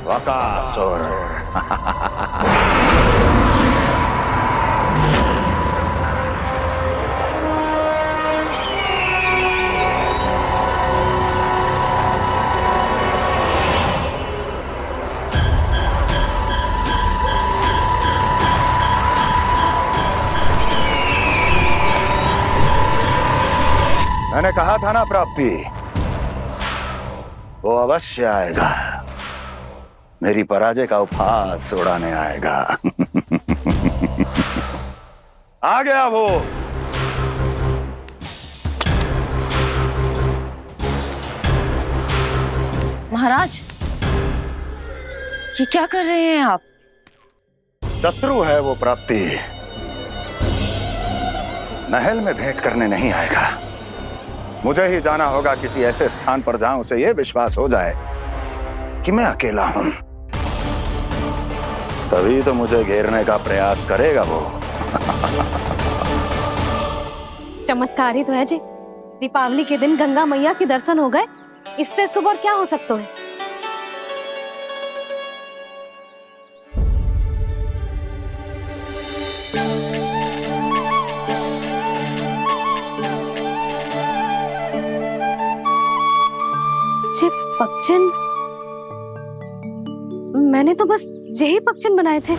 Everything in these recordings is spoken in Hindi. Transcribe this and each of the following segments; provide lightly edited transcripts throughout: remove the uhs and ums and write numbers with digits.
बकासुर। मैंने कहा था ना प्राप्ति, वो अवश्य आएगा, मेरी पराजय का उपहास उड़ाने आएगा। आ गया वो। महाराज, ये क्या कर रहे हैं आप? शत्रु है वो प्राप्ति, महल में भेंट करने नहीं आएगा। मुझे ही जाना होगा किसी ऐसे स्थान पर जहां उसे यह विश्वास हो जाए कि मैं अकेला हूं, तभी तो मुझे घेरने का प्रयास करेगा वो। चमत्कार ही तो है जी। दीपावली के दिन गंगा मैया के दर्शन हो गए, इससे शुभ और क्या हो सकता है। पक्षन, मैंने तो बस यही पक्षन बनाए थे।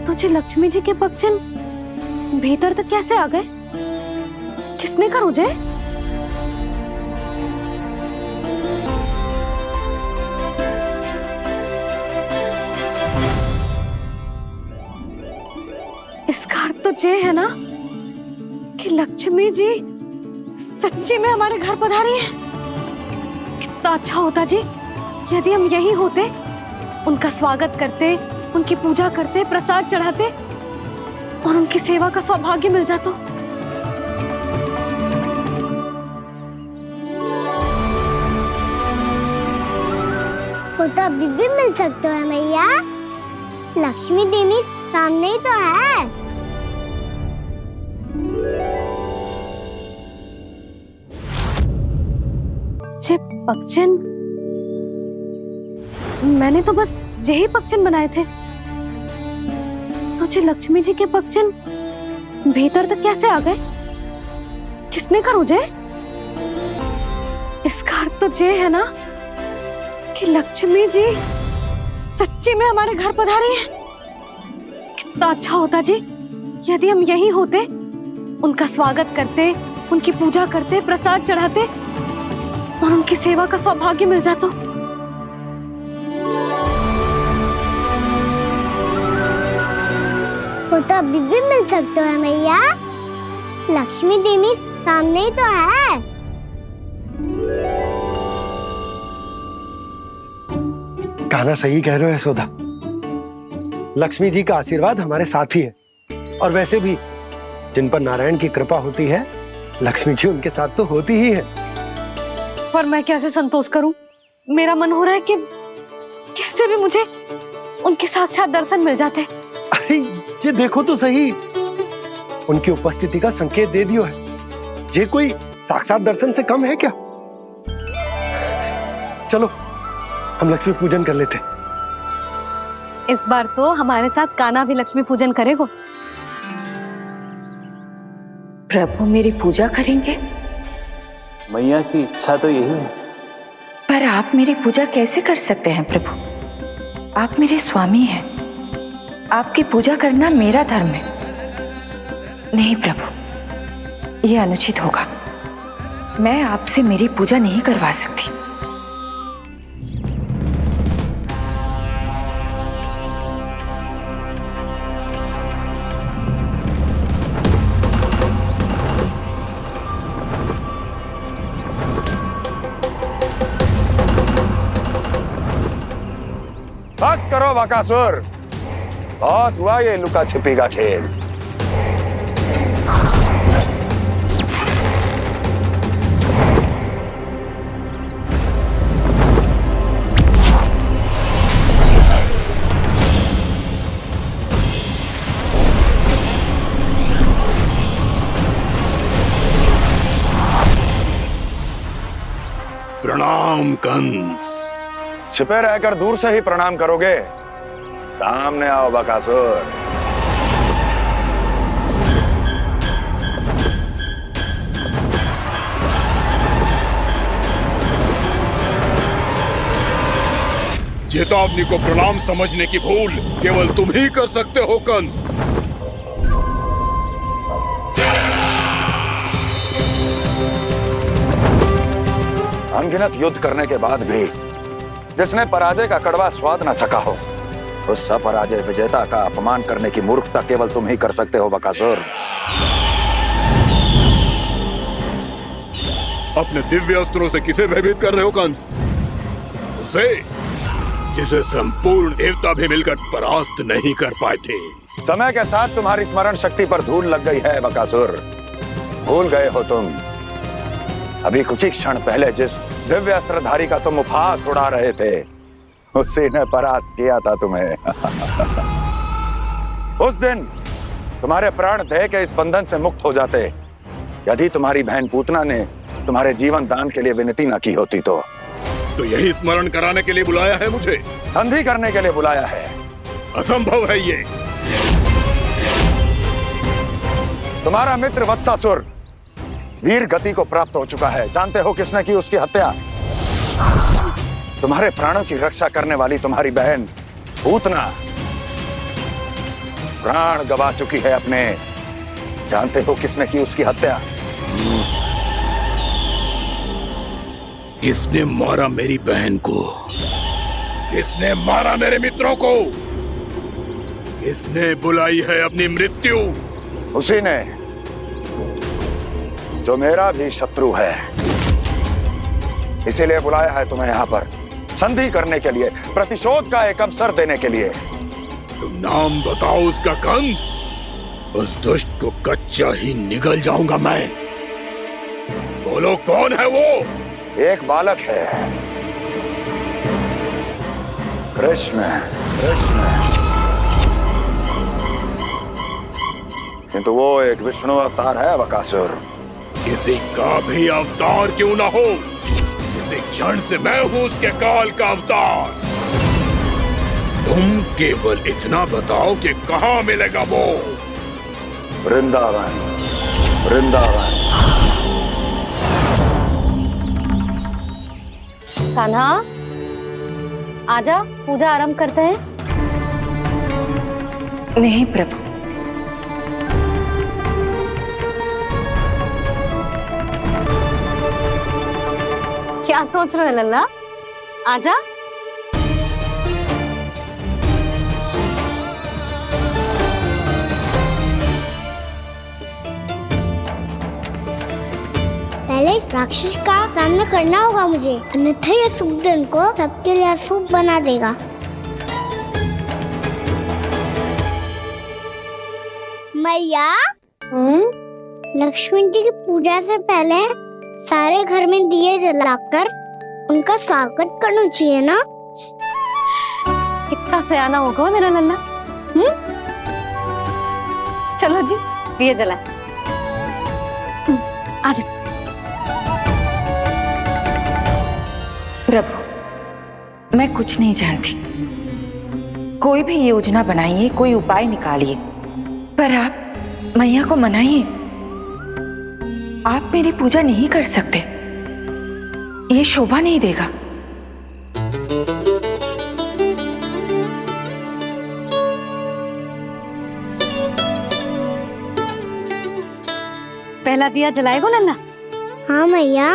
तुझे लक्ष्मी जी के पक्षन भीतर तक कैसे आ गए? किसने कर मुझे? इसका अर्थ तो ये है ना कि लक्ष्मी जी सच्ची में हमारे घर पधारी है। कितना अच्छा होता जी यदि हम यही होते, उनका स्वागत करते, उनकी पूजा करते, प्रसाद चढ़ाते और उनकी सेवा का सौभाग्य मिल जाता। वो तो अभी भी मिल सकते हैं मैया, लक्ष्मी देवी सामने ही तो है। पक्षन, मैंने तो बस यही पक्षन बनाए थे। तुझे लक्ष्मी जी के पक्षन भीतर तक कैसे आ गए? किसने कर मुझे? इसका अर्थ तो ये है ना कि लक्ष्मी जी सच्ची में हमारे घर पधारी है। कितना अच्छा होता जी यदि हम यही होते, उनका स्वागत करते, उनकी पूजा करते, प्रसाद चढ़ाते और उनकी सेवा का सौभाग्य मिल जाता। वो तो अभी भी मिल सकते हैं मैया, लक्ष्मी देवी सामने ही तो है। कहना सही कह रहे हो यशोदा, लक्ष्मी जी का आशीर्वाद हमारे साथ ही है। और वैसे भी जिन पर नारायण की कृपा होती है, लक्ष्मी जी उनके साथ तो होती ही है। पर मैं कैसे संतोष करूं? मेरा मन हो रहा है कि कैसे भी मुझे उनके साक्षात दर्शन मिल जाते। अरे ये देखो तो सही, उनकी उपस्थिति का संकेत दे दियो है। ये कोई साक्षात दर्शन से कम है क्या? चलो हम लक्ष्मी पूजन कर लेते। इस बार तो हमारे साथ कान्हा भी लक्ष्मी पूजन करेगा। प्रभु मेरी पूजा करेंगे? मैया की इच्छा तो यही है। पर आप मेरी पूजा कैसे कर सकते हैं प्रभु? आप मेरे स्वामी हैं, आपकी पूजा करना मेरा धर्म है। नहीं प्रभु, यह अनुचित होगा। मैं आपसे मेरी पूजा नहीं करवा सकती। बस करो बकासुर, बहुत हुआ ये लुका छिपी का खेल। प्रणाम कंस। छिपे रहकर दूर से ही प्रणाम करोगे? सामने आओ बकासुर। चेतावनी को प्रणाम समझने की भूल केवल तुम ही कर सकते हो कंस। अनगिनत युद्ध करने के बाद भी जिसने पराजय का कड़वा स्वाद न चखा हो, उस अपराजय विजेता का अपमान करने की मूर्खता केवल तुम ही कर सकते हो बकासुर। अपने दिव्य अस्त्रों से किसे भयभीत कर रहे हो कंस? उसे जिसे संपूर्ण देवता भी मिलकर परास्त नहीं कर पाए थे। समय के साथ तुम्हारी स्मरण शक्ति पर धूल लग गई है बकासुर। भूल गए हो तुम अभी कुछ ही क्षण पहले जिस दिव्य अस्त्रधारी का तुम उपहास उड़ा रहे थे, उसी ने परास्त किया था तुम्हें। उस दिन तुम्हारे प्राण देह के इस बंधन से मुक्त हो जाते यदि तुम्हारी बहन पूतना ने तुम्हारे जीवन दान के लिए विनती न की होती तो यही स्मरण कराने के लिए बुलाया है मुझे? संधि करने के लिए बुलाया है। असंभव है ये। तुम्हारा मित्र वत्सासुर वीर गति को प्राप्त हो चुका है। जानते हो किसने की उसकी हत्या? तुम्हारे प्राणों की रक्षा करने वाली तुम्हारी बहन पूतना प्राण गवा चुकी है अपने। जानते हो किसने की उसकी हत्या? इसने मारा मेरी बहन को, इसने मारा मेरे मित्रों को, इसने बुलाई है अपनी मृत्यु। उसी ने जो मेरा भी शत्रु है, इसीलिए बुलाया है तुम्हें यहाँ पर संधि करने के लिए, प्रतिशोध का एक अवसर देने के लिए। तुम नाम बताओ उसका कंस, उस दुष्ट को कच्चा ही निगल जाऊंगा मैं। बोलो कौन है वो? एक बालक है, कृष्ण। किंतु वो एक विष्णु अवतार है बकासुर। किसी का भी अवतार क्यों ना हो, इसी क्षण से मैं हूं उसके काल का अवतार। तुम केवल इतना बताओ कि कहां मिलेगा वो? वृंदावन, वृंदावन। कान्हा, आजा, पूजा आरंभ करते हैं। नहीं प्रभु, क्या सोच रहे हो लल्ला? आजा। पहले इस राक्षस का सामना करना होगा मुझे, अन्यथा ये शुभ दिन को सबके लिए अशुभ बना देगा। मैया, लक्ष्मी जी की पूजा से पहले सारे घर में दिए जलाकर उनका स्वागत करना चाहिए ना? कितना सयाना होगा मेरा लल्ला। चलो जी, दिए जलाएं। आजा। प्रभु मैं कुछ नहीं जानती। कोई भी योजना बनाइए, कोई उपाय निकालिए, पर आप मैया को मनाइए। आप मेरी पूजा नहीं कर सकते, ये शोभा नहीं देगा। पहला दिया जलाएगो लल्ला? हाँ मैया।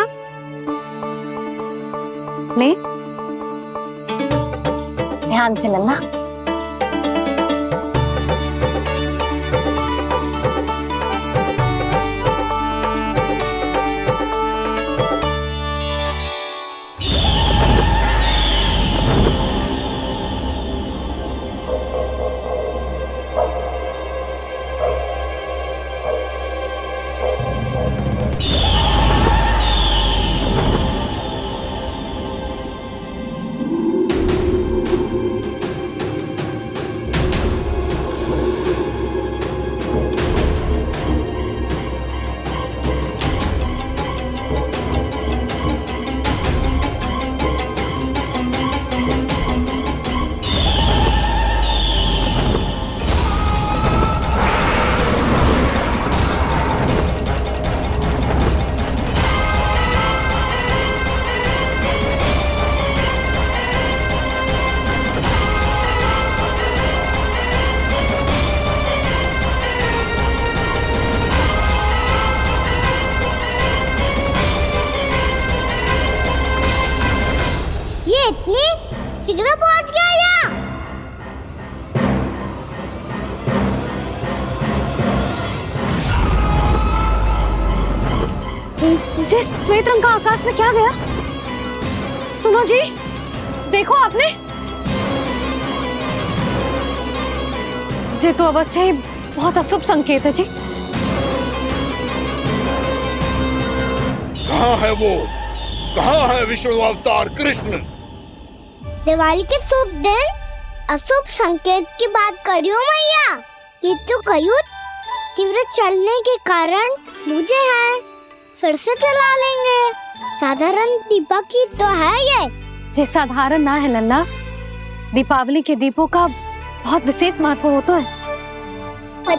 ले, ध्यान से लल्ला। इतनी शीघ्र पहुंच गया यहाँ? जे श्वेत रंग का आकाश में क्या गया? सुनो जी, देखो आपने, जे तो अवश्य ही बहुत अशुभ संकेत है जी। कहाँ है वो? कहाँ है विष्णु अवतार कृष्ण? दिवाली के शुभ दिन अशुभ संकेत की बात करियो मैया। ये तो कयूँ तीव्र चलने के कारण मुझे है, फिर से चला लेंगे। साधारण दीपक ही तो है ये साधारण ना है लल्ला, दीपावली के दीपों का बहुत विशेष महत्व होता है।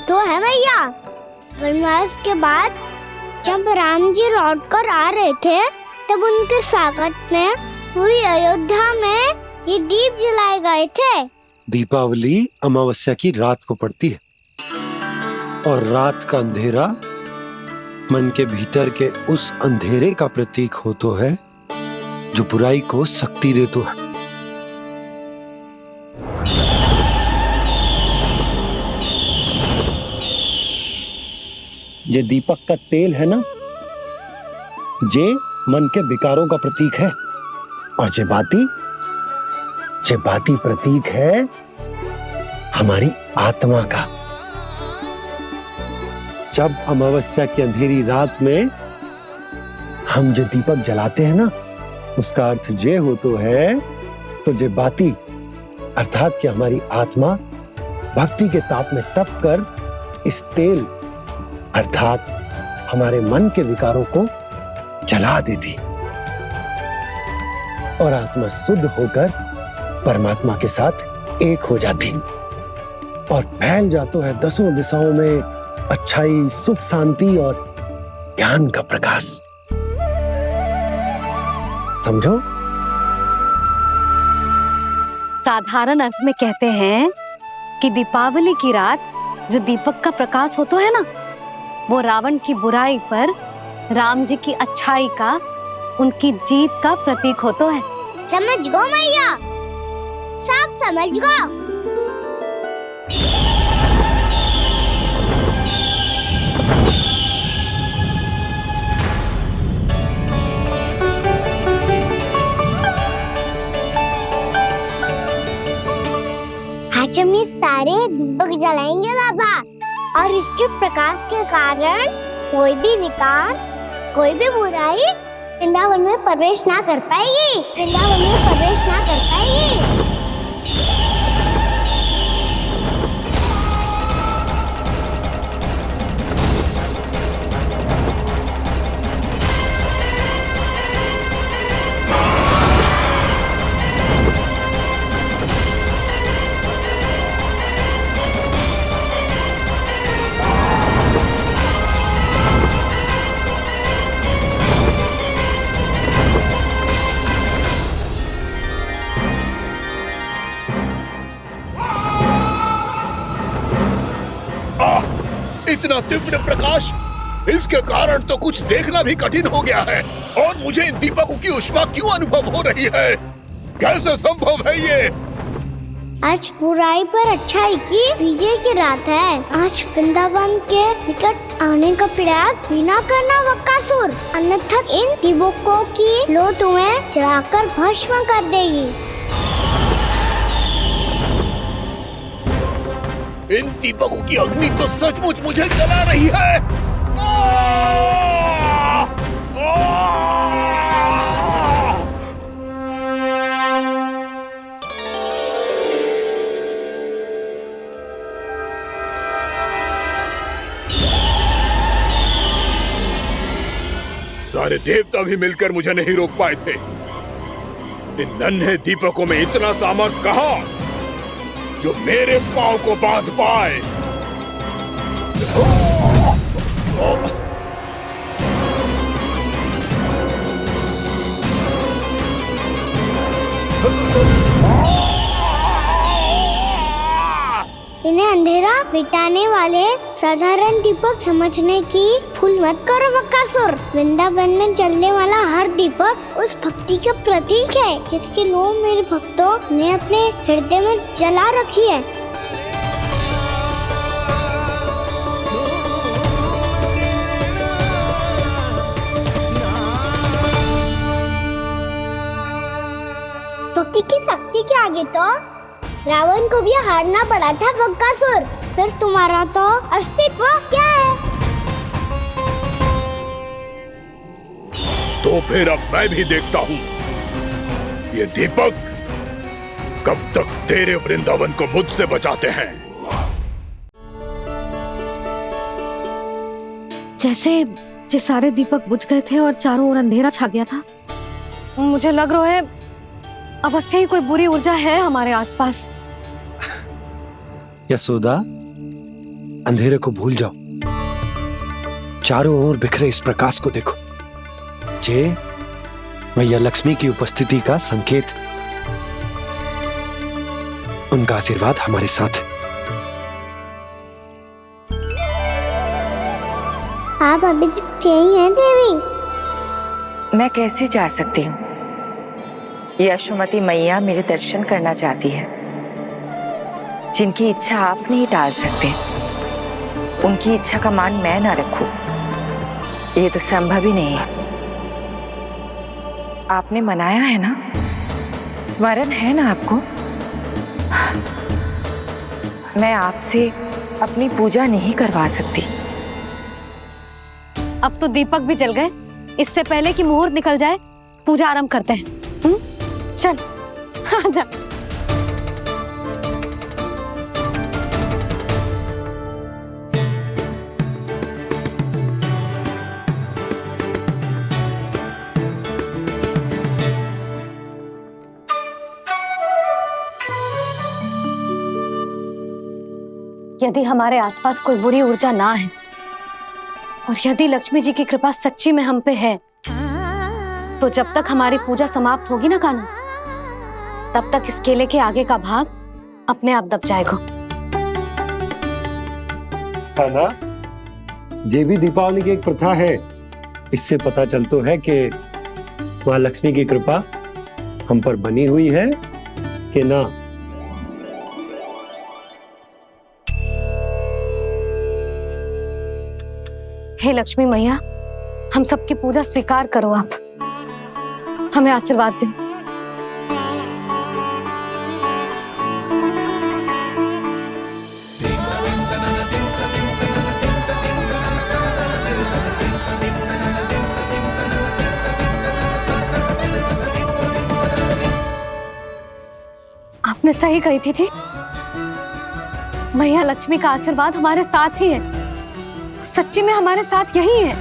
तो है मैया। वनवास के बाद जब राम जी लौट कर आ रहे थे तब उनके स्वागत में पूरी अयोध्या में ये दीप जलाए गए थे। दीपावली अमावस्या की रात को पड़ती है और रात का अंधेरा मन के भीतर के उस अंधेरे का प्रतीक होतो है जो बुराई को शक्ति देतो है। ये दीपक का तेल है ना, जे मन के विकारों का प्रतीक है, और जे बाती प्रतीक है हमारी आत्मा का। जब अमावस्या की अंधेरी रात में हम जो दीपक जलाते हैं ना, उसका अर्थ जे हो तो है, तो जे बाती अर्थात कि हमारी आत्मा भक्ति के ताप में तप कर इस तेल अर्थात हमारे मन के विकारों को जला देती और आत्मा शुद्ध होकर परमात्मा के साथ एक हो जाती और फैल जाता है दसों दिशाओं में अच्छाई, सुख, शांति और ज्ञान का प्रकाश। समझो? साधारण अर्थ में कहते हैं कि दीपावली की रात जो दीपक का प्रकाश होता है ना, वो रावण की बुराई पर राम जी की अच्छाई का, उनकी जीत का प्रतीक होता है। समझ गो मैया, सब समझ गो। आज हम ये सारे दीपक जलाएंगे बाबा, और इसके प्रकाश के कारण कोई भी विकार, कोई भी बुराई वृंदावन में प्रवेश ना कर पाएगी, वृंदावन में प्रवेश ना कर पाएगी। इतना तीव्र प्रकाश, इसके कारण तो कुछ देखना भी कठिन हो गया है। और मुझे इन दीपकों की उष्मा क्यों अनुभव हो रही है? कैसे संभव है ये? आज बुराई पर अच्छाई की विजय की रात है। आज वृंदावन के निकट आने का प्रयास भी ना करना बकासुर, अन्यथा इन दीपकों की लो तुम्हें जलाकर भस्म कर देगी। इन दीपकों की अग्नि तो सचमुच मुझे जला रही है। सारे देवता भी मिलकर मुझे नहीं रोक पाए थे। इन नन्हे दीपकों में इतना सामर्थ्य कहां जो मेरे पांव को बांध पाए। इन्हें अंधेरा मिटाने वाले साधारण दीपक समझने की भूल मत करो बकासुर। वृंदावन में जलने वाला हर दीपक उस भक्ति का प्रतीक है जिसकी लो मेरे भक्तों ने अपने हृदय में जला रखी है। भक्ति की शक्ति के आगे तो रावण को भी हारना पड़ा था बकासुर। फिर तुम्हारा तो अस्तित्व क्या है? तो फिर अब मैं भी देखता हूँ ये दीपक कब तक तेरे वृंदावन को मुझसे बचाते हैं। जैसे ये सारे दीपक बुझ गए थे और चारों ओर अंधेरा छा गया था, मुझे लग रहा है अवश्य ही कोई बुरी ऊर्जा है हमारे आसपास। यशोदा, अंधेरे को भूल जाओ, चारों ओर बिखरे इस प्रकाश को देखो। जे मैया लक्ष्मी की उपस्थिति का संकेत, उनका आशीर्वाद हमारे साथ है। आप अभी तक यही हैं देवी? मैं कैसे जा सकती हूँ? यशोमती मैया मेरे दर्शन करना चाहती है। जिनकी इच्छा आप नहीं टाल सकते, उनकी इच्छा का मान मैं ना रखूं, ये तो संभव ही नहीं है। आपने मनाया है ना, स्मरण है ना आपको? मैं आपसे अपनी पूजा नहीं करवा सकती। अब तो दीपक भी जल गए, इससे पहले कि मुहूर्त निकल जाए पूजा आरंभ करते हैं। चल आजा। यदि हमारे आसपास कोई बुरी ऊर्जा ना है और यदि लक्ष्मी जी की कृपा सच्ची में हम पे है, तो जब तक हमारी पूजा समाप्त होगी ना कान्हा, तब तक इस केले के आगे का भाग अपने आप दब जाएगा। ना, ये भी दीपावली की एक प्रथा है। इससे पता चलता है कि माँ लक्ष्मी की कृपा हम पर बनी हुई है कि ना। हे लक्ष्मी मैया, हम सबकी पूजा स्वीकार करो, आप हमें आशीर्वाद दो। आपने सही कही थी जी, मैया लक्ष्मी का आशीर्वाद हमारे साथ ही है, सच्ची में हमारे साथ यही है।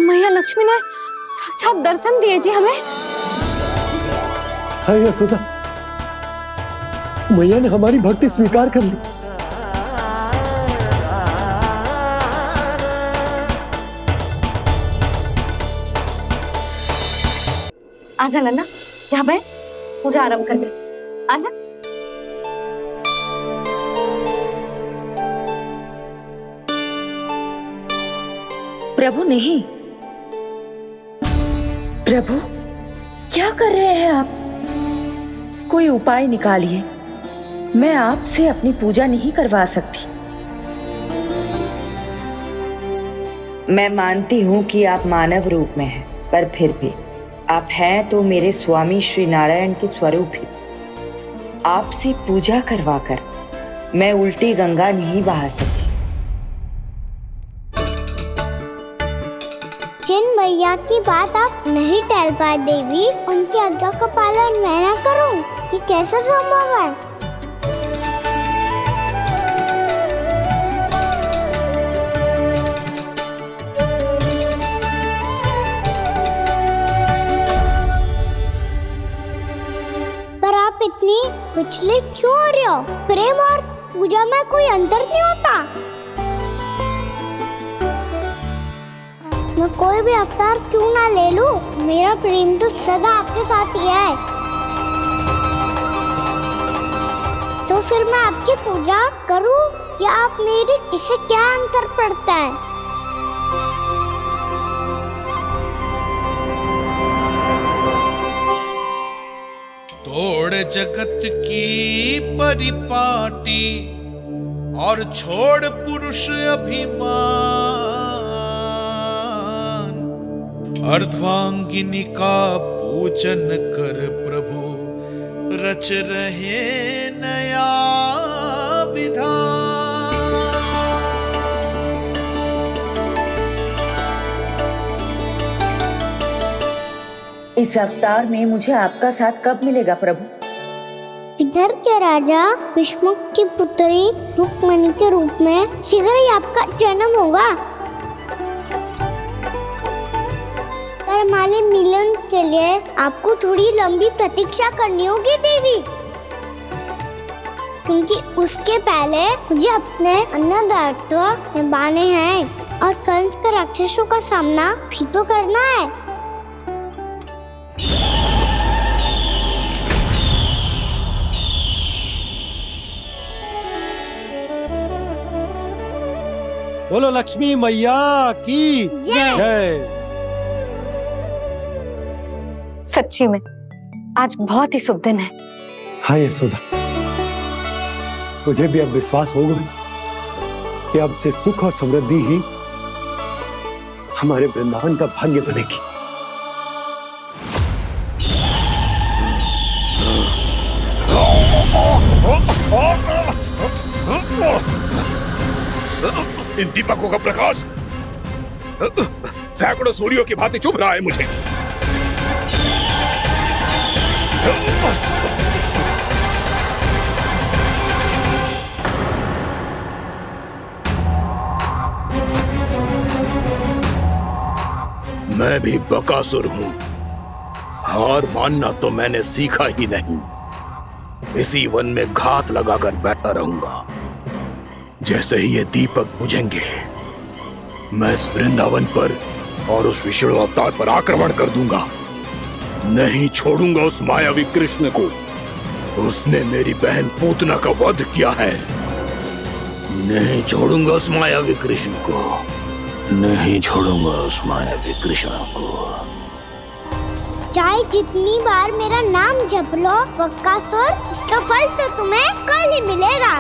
मैया लक्ष्मी ने साक्षात दर्शन दिए जी हमें। हाय यशोदा, मैया ने हमारी भक्ति स्वीकार कर ली। आजा नन्ना, यहाँ बैठ, पूजा आरंभ कर दे। आजा। प्रभु नहीं, प्रभु क्या कर रहे हैं आप? कोई उपाय निकालिए, मैं आपसे अपनी पूजा नहीं करवा सकती। मैं मानती हूँ कि आप मानव रूप में हैं, पर फिर भी आप हैं तो मेरे स्वामी श्री नारायण के स्वरूप ही। आपसे पूजा करवाकर मैं उल्टी गंगा नहीं बहा सकी। जिन भैया की बात आप नहीं टाल पाए देवी, उनकी आज्ञा का पालन मैं ना करूं, ये कैसा संभव है? पर आप इतनी विचलित क्यों हो रहे हो? प्रेम और पूजा में कोई अंतर नहीं होता? मैं कोई भी अवतार क्यों ना ले लूं, मेरा प्रेम तो सदा आपके साथ ही है। तो फिर मैं आपकी पूजा करूं या आप मेरी, इससे क्या अंतर पड़ता है? तोड़ जगत की परिपाटी और छोड़ पुरुष अभिमान, अर्धांगिनी का पूजन कर प्रभु रच रहे नया विधान। इस अवतार में मुझे आपका साथ कब मिलेगा प्रभु? इधर के राजा भीष्मक की पुत्री रुक्मणी के रूप में शीघ्र ही आपका जन्म होगा। पर हमारे मिलन के लिए आपको थोड़ी लंबी प्रतीक्षा करनी होगी देवी, क्योंकि उसके पहले मुझे अपने अन्य दायित्व निभाने हैं और कंस के राक्षसों का सामना भी तो करना है। बोलो लक्ष्मी मैया की जय। सच्ची में आज बहुत ही शुभ दिन है। हाँ यशोदा, मुझे भी अब विश्वास हो गया कि अब से सुख और समृद्धि ही हमारे वृंदावन का भाग्य बनेगी। इन दीपकों का प्रकाश सैकड़ों सूर्यों की भांति चुभ रहा है मुझे। मैं भी बकासुर हूं, हार मानना तो मैंने सीखा ही नहीं। इसी वन में घात लगाकर बैठा रहूंगा। जैसे ही ये दीपक बुझेंगे, मैं इस वृंदावन पर और उस विष्णु अवतार पर आक्रमण कर दूंगा। नहीं छोड़ूंगा उस मायावी कृष्ण को। उसने मेरी बहन पूतना का वध किया है। नहीं छोड़ूंगा उस मायावी कृष्ण को। नहीं छोड़ूंगा उस मायावी कृष्ण को। चाहे जितनी बार मेरा नाम जप लो बकासुर, इसका फल तो तुम्हें कल ही मिलेगा।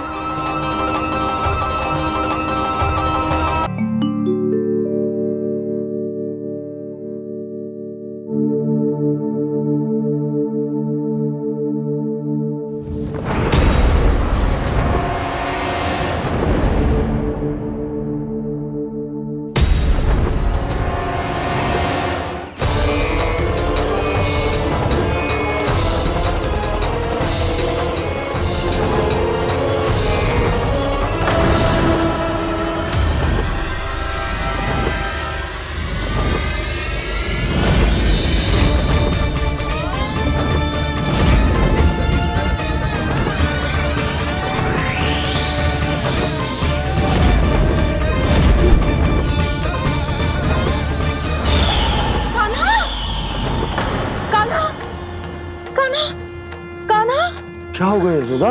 क्या हो गया यशोदा?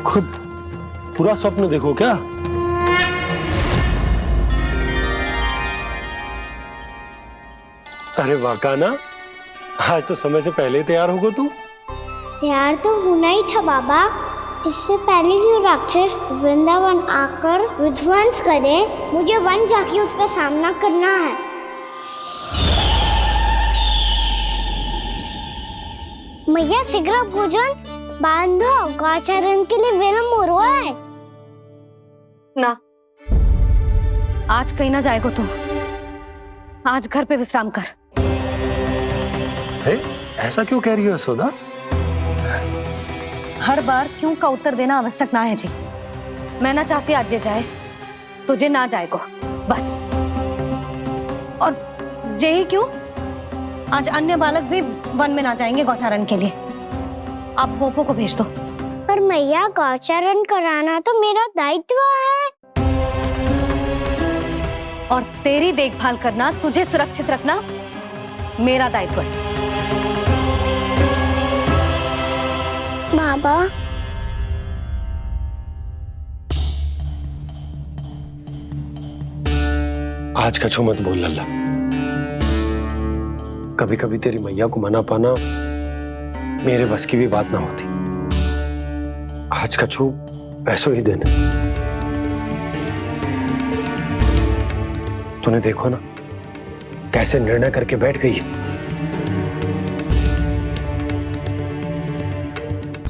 खुद पूरा स्वप्न देखो क्या? अरे वाह कान्हा, आज तो समय से पहले तैयार होगा तू। तैयार तो होना ही था बाबा। इससे पहले कि राक्षस वृंदावन आकर विध्वंस करे, मुझे वन जाके उसका सामना करना है। मैया शीघ्र भोजन बांधो, गौचरण के लिए विलंब हो रहा है। ना, आज कहीं ना जाएगा तुम। आज घर पे विश्राम कर। ऐसा क्यों कह रही हो यशोदा? हर बार क्यों का उत्तर देना आवश्यक ना है जी। मैं ना चाहती आज ये जाए, तुझे ना जाएगा बस। और जे ही क्यों, आज अन्य बालक भी वन में ना जाएंगे गौचारण के लिए। आप पोपो को भेज दो। पर पर मैया गौचरण कराना तो मेरा दायित्व है। और तेरी देखभाल करना, तुझे सुरक्षित रखना मेरा दायित्व है। बाबा, आज कछु मत बोल लल्ला। कभी कभी तेरी मैया को मना पाना मेरे बस की भी बात ना होती। आज कछु वैसो ही दिन है। तूने देखो ना कैसे निर्णय करके बैठ गई है।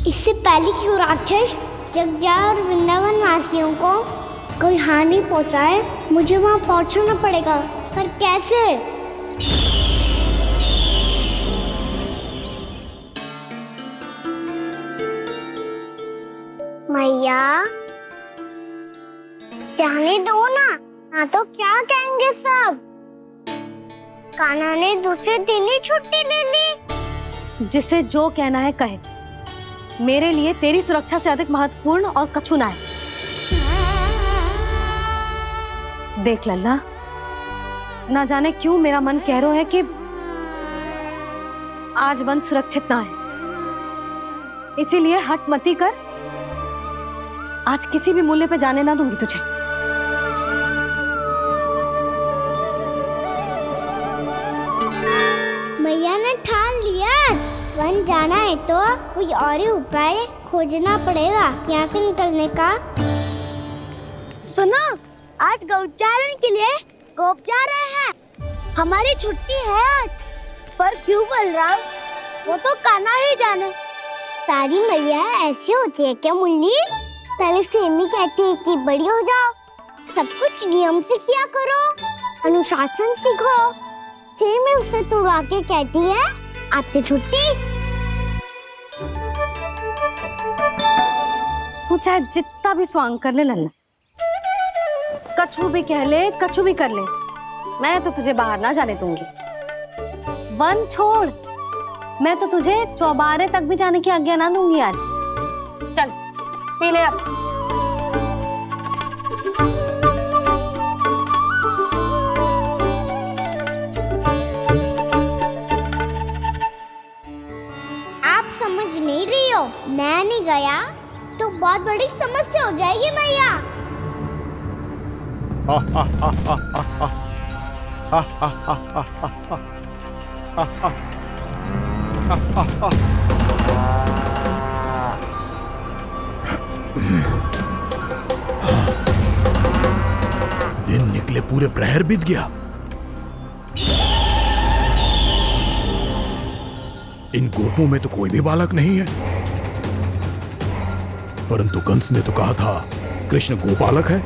इससे पहले कि वो राक्षस जगजा और वृंदावन वासियों को कोई हानि पहुंचाए, मुझे वहां पहुंचना पड़ेगा। पर कैसे? मैया, जाने दो ना तो क्या कहेंगे सब। कान्हा ने दूसरे दिन ही छुट्टी ले ली। जिसे जो कहना है कहे, मेरे लिए तेरी सुरक्षा से अधिक महत्वपूर्ण और कछु ना है। देख लल्ला, ना जाने क्यों मेरा मन कह रहा है कि आज वन सुरक्षित ना है, इसीलिए हट मती कर। आज किसी भी मूल्य पे जाने ना दूंगी तुझे। मैया ने ठान लिया, आज वन जाना है तो कोई और ही उपाय खोजना पड़ेगा यहाँ से निकलने का। सुनो, आज गौचारण के लिए गोप जा रहे हैं। हमारी छुट्टी है आज। पर क्यों बलराम? वो तो कान्हा ही जाने। सारी मैया ऐसी होती है क्या मुल्ली? पहले सेमी कहती है कि बड़ी हो जाओ, सब कुछ नियम से किया करो, अनुशासन सीखो। सेमी उसे तुड़वा के कहती है आपकी छुट्टी। तू चाहे जितना भी स्वांग कर ले लल्ला, कछु भी कह ले, कछु भी कर ले, मैं तो तुझे बाहर ना जाने दूंगी। वन छोड़, मैं तो तुझे चौबारे तक भी जाने की आज्ञा ना दूंगी आज। चल पी ले अब। आप समझ नहीं रही हो, मैं नहीं गया तो बहुत बड़ी समस्या हो जाएगी मैया। दिन निकले पूरे प्रहर बीत गया। इन गोपों में तो कोई भी बालक नहीं है, परंतु कंस ने तो कहा था कृष्ण गोपालक है।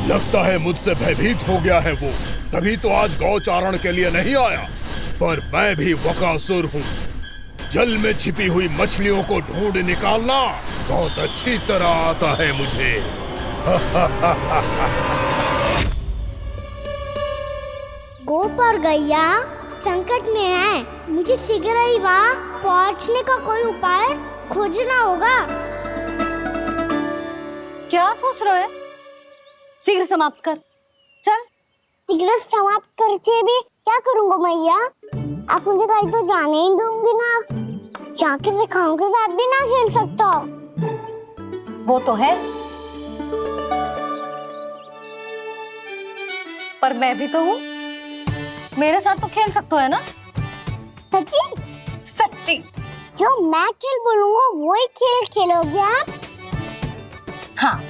लगता है मुझसे भयभीत हो गया है वो, तभी तो आज गौचारण के लिए नहीं आया। पर मैं भी बकासुर हूँ। जल में छिपी हुई मछलियों को ढूंढ निकालना बहुत अच्छी तरह आता है मुझे। गोप और गैया संकट में है, मुझे शीघ्र ही वहाँ पहुँचने का कोई उपाय खोजना होगा। क्या सोच रहे हो? शीघ्र समाप्त कर, चल। शीघ्र समाप्त करके भी क्या करूँगा मैया? आप मुझे कहीं तो जाने ही दूंगी ना। जाके सिखाओं के साथ भी ना खेल सकता। वो तो है, पर मैं भी तो हूँ, मेरे साथ तो खेल सकते हो है ना? सच्ची? सच्ची। जो मैं खेल बोलूँगा वो ही खेल खेलोगे आप? हाँ।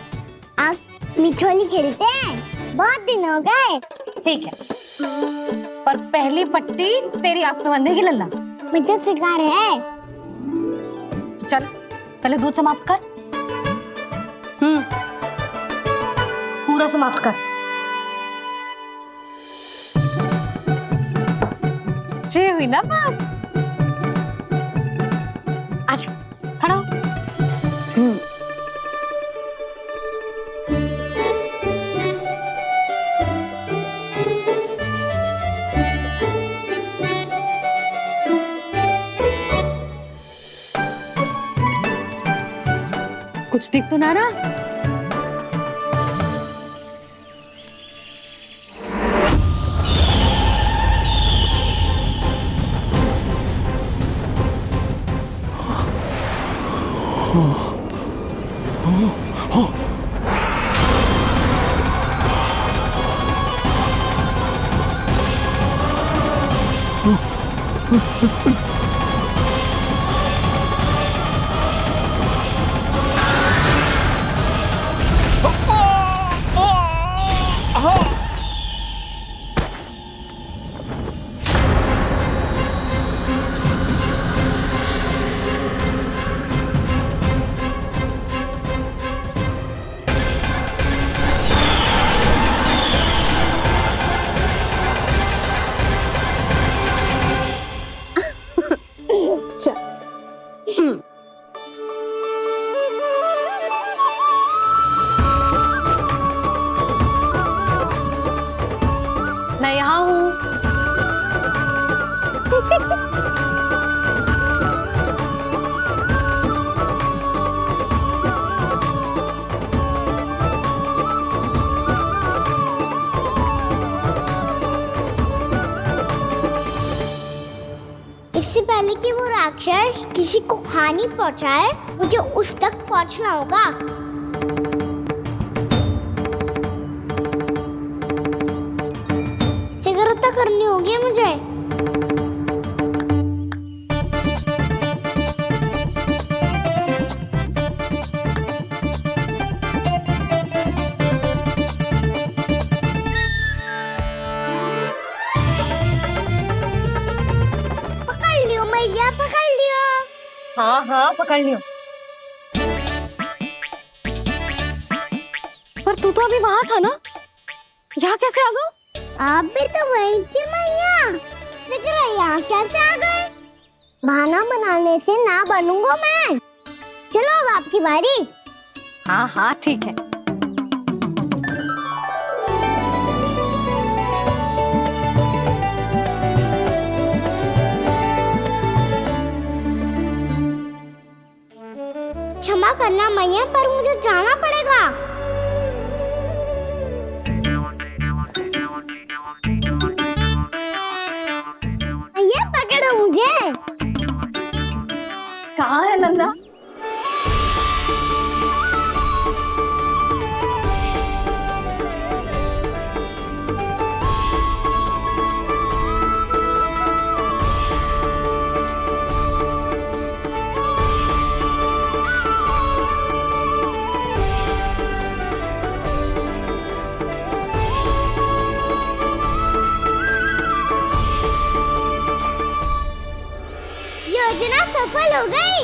आप मिठोली खेलते हैं? बहुत दिन हो गए। ठीक है, पर पहली पट्टी तेरी आंख में बंधेगी लल्ला। मुझे शिकार है। चल पहले दूध समाप्त कर। पूरा समाप्त कर। जे हुई ना बात। आजा, खड़ा हो। कुछ दिख तो ना रहा। मैं यहाँ हूँ। इससे पहले कि वो राक्षस किसी को हानि पहुंचाए, मुझे उस तक पहुंचना होगा। सिगरेट करनी होगी मुझे। पकड़ लियो मैया, पकड़ लियो। हाँ हाँ पकड़ लियो। पर तू तो अभी वहां था ना, यहाँ कैसे आ गया? आप भी तो वही थी मैया। सिकरा यहाँ कैसे आ गए? बहाना बनाने से ना बनूंगा मैं। चलो अब आपकी बारी। हाँ हाँ ठीक है। क्षमा करना मैया, पर मुझे जाना पड़ेगा। मैया पकड़ो मुझे। कहाँ है नंदा? योजना सफल हो गई।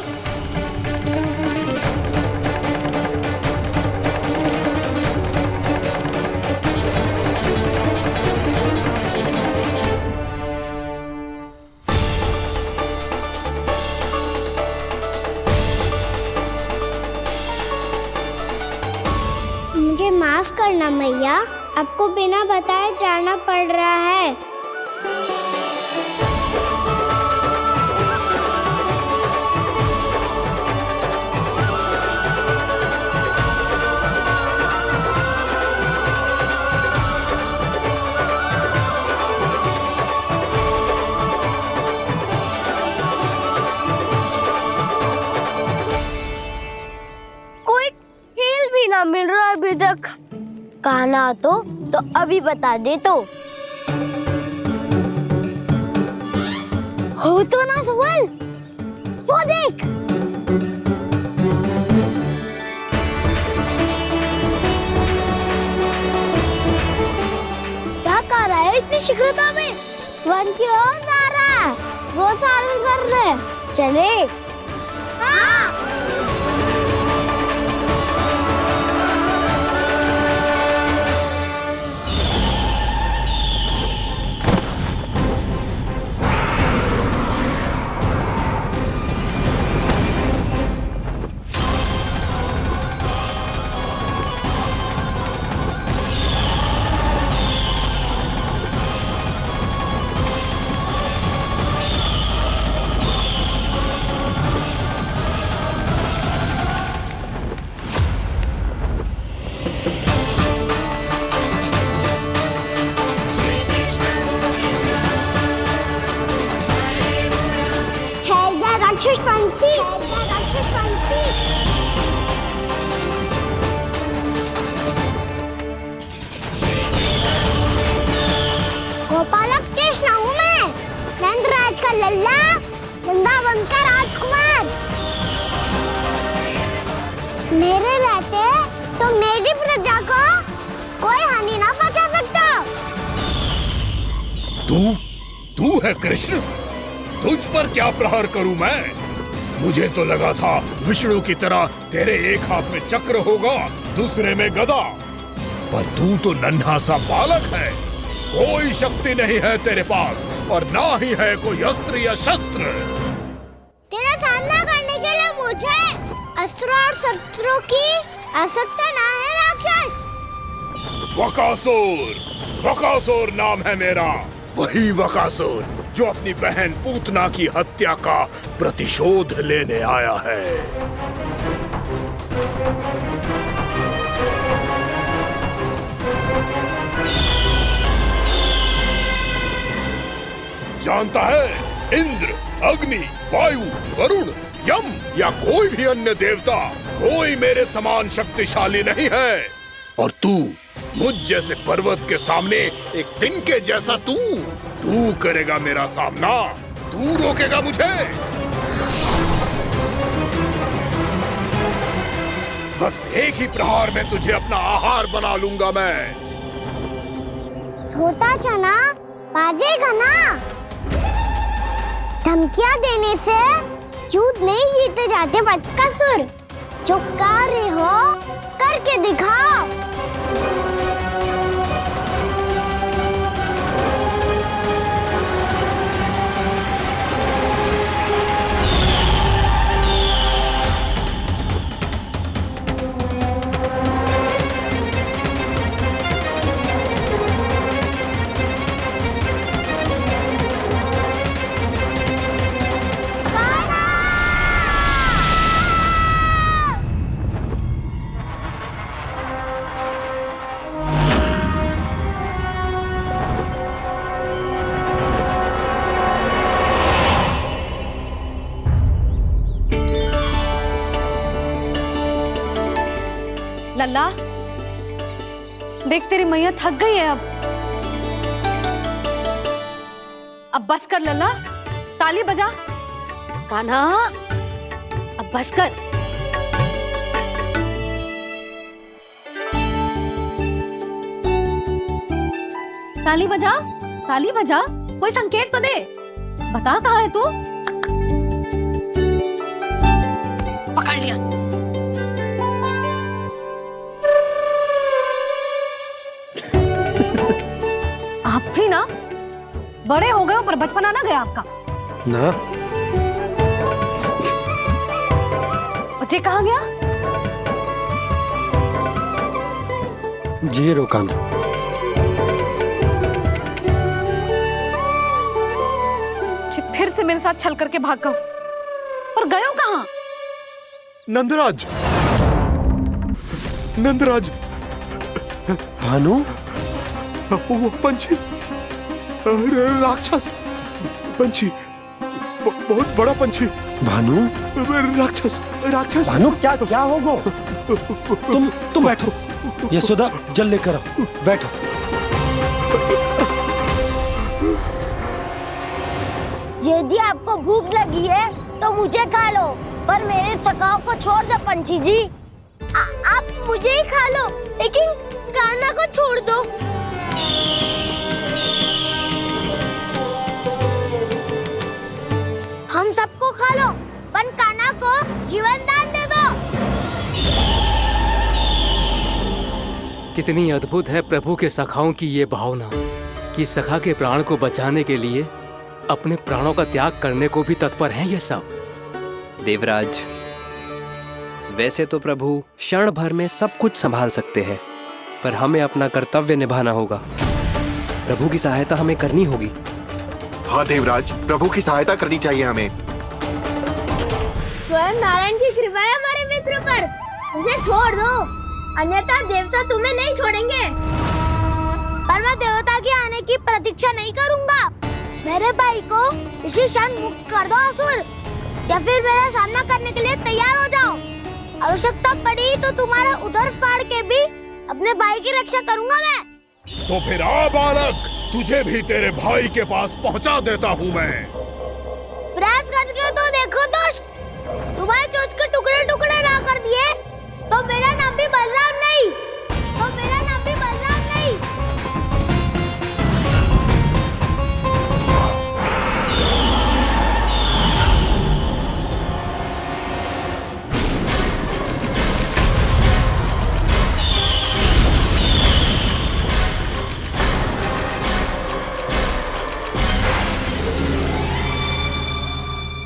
मुझे माफ करना मैया, आपको बिना बताए जाना पड़ रहा है। कोई खेल भी ना मिल रहा अभी तक। कहना तो अभी बता दे तो। हो तो ना सवाल, वो देख। क्या कर रहा है इतनी शीघ्रता में? वन की ओर जा रहा है, वो सारे करने चले। हाँ। राक्षस पंछी, राक्षस पंछी। गोपालक कृष्ण हूँ मैं, नंदराज का लल्ला, वृंदावन का राजकुमार। मेरे रहते तो मेरी प्रजा को कोई हानि ना पहुंचा सकता। तू है कृष्ण? तुझ पर क्या प्रहार करूं मैं? मुझे तो लगा था विष्णु की तरह तेरे एक हाथ में चक्र होगा, दूसरे में गदा, पर तू तो नन्हा सा बालक है। कोई शक्ति नहीं है तेरे पास और ना ही है कोई अस्त्र या शस्त्र। तेरा सामना करने के लिए मुझे अस्त्र और शस्त्रों की आवश्यकता ना है राक्षस। वकासुर नाम है मेरा, वही वकासुर जो अपनी बहन पूतना की हत्या का प्रतिशोध लेने आया है। जानता है, इंद्र, अग्नि, वायु, वरुण, यम या कोई भी अन्य देवता कोई मेरे समान शक्तिशाली नहीं है। और तू मुझ जैसे पर्वत के सामने एक तिनके जैसा तू करेगा मेरा सामना? तू रोकेगा मुझे? बस एक ही प्रहार में तुझे अपना आहार बना लूंगा मैं। छोटा चना बाजेगा ना? धमकियां देने से युद्ध नहीं जीते जाते बकासुर। जो कार्य हो करके दिखाओ। लल्ला, देख तेरी मैया थक गई है अब बस कर लल्ला, ताली बजा। कान्हा, अब बस कर। ताली बजा, ताली बजा, कोई संकेत तो दे। बता कहाँ है तू? पकड़ लिया। आप भी ना बड़े हो गए हो, पर बचपना ना गया आपका ना। बच्चे कहाँ गया? जी रोकाना। फिर से मेरे साथ छल करके भाग गए, और गए हो कहाँ? नंदराज, नंदराज। भानु, वो पंछी, राक्षस पंछी, बहुत बड़ा पंछी। भानु, राक्षस, राक्षस। भानु, क्या होगा? तुम बैठो। यशोदा, जल लेकर आओ। बैठो। यदि आपको भूख लगी है तो मुझे खा लो, पर मेरे सखाओं को छोड़ दो पंछी जी। आप मुझे ही खा लो, लेकिन कान्हा को छोड़ दो। हम सबको खा लो, पर कान्हा को जीवन दान दे दो। कितनी अद्भुत है प्रभु के सखाओं की ये भावना कि सखा के प्राण को बचाने के लिए अपने प्राणों का त्याग करने को भी तत्पर हैं ये सब। देवराज, वैसे तो प्रभु क्षण भर में सब कुछ संभाल सकते हैं, पर हमें अपना कर्तव्य निभाना होगा। प्रभु की सहायता हमें करनी होगी। हाँ देवराज, प्रभु की सहायता करनी चाहिए हमें। स्वयं नारायण की कृपा है हमारे मित्र पर, उसे छोड़ दो, अन्यथा देवता तुम्हें नहीं छोड़ेंगे। पर मैं देवता के आने की प्रतीक्षा नहीं करूंगा। मेरे भाई को इसी क्षण मुक्त कर दो असुर। या फिर मेरा सामना करने के लिए तैयार हो जाओ। आवश्यकता पड़ी तो तुम्हारा उधर फाड़ के भी अपने भाई की रक्षा करूंगा मैं। तो फिर आ बालक, तुझे भी तेरे भाई के पास पहुंचा देता हूँ मैं। प्रयास करके तो देखो दोस्त, तुम्हारे चोंच के टुकड़े टुकड़े ना कर दिए तो मेरा नाम भी बलराम नहीं, तो मेरा नाम भी बलराम नहीं।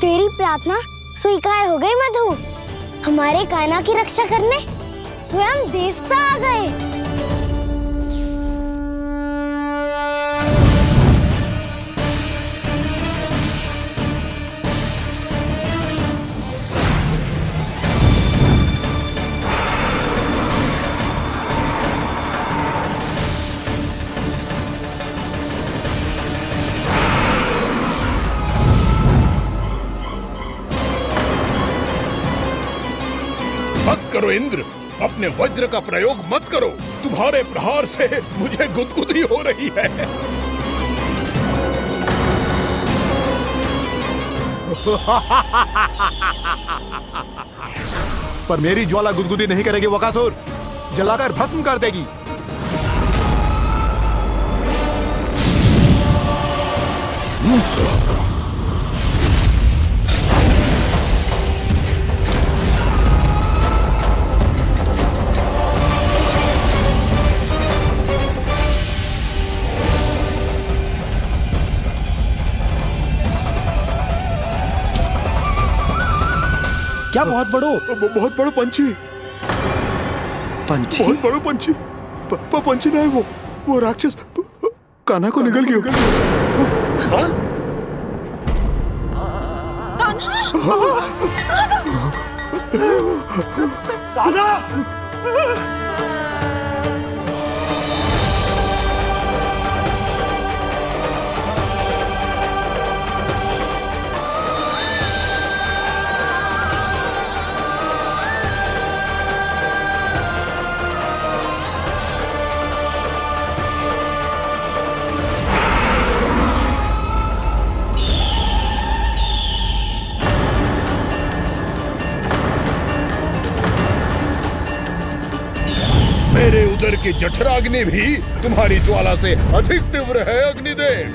तेरी प्रार्थना स्वीकार हो गई मधु। हमारे कान्हा की रक्षा करने स्वयं देवता आ गए। करो इंद्र, अपने वज्र का प्रयोग मत करो। तुम्हारे प्रहार से मुझे गुदगुदी हो रही है। पर मेरी ज्वाला गुदगुदी नहीं करेगी बकासुर, जलाकर भस्म कर देगी। क्या बहुत बड़ो पंछी, बहुत बड़ो पंछी। पंछी ना है वो राक्षस कान्हा को निगल गया। कान्हा मेरे उदर की जठराग्नि भी तुम्हारी ज्वाला से अधिक तीव्र है अग्निदेव।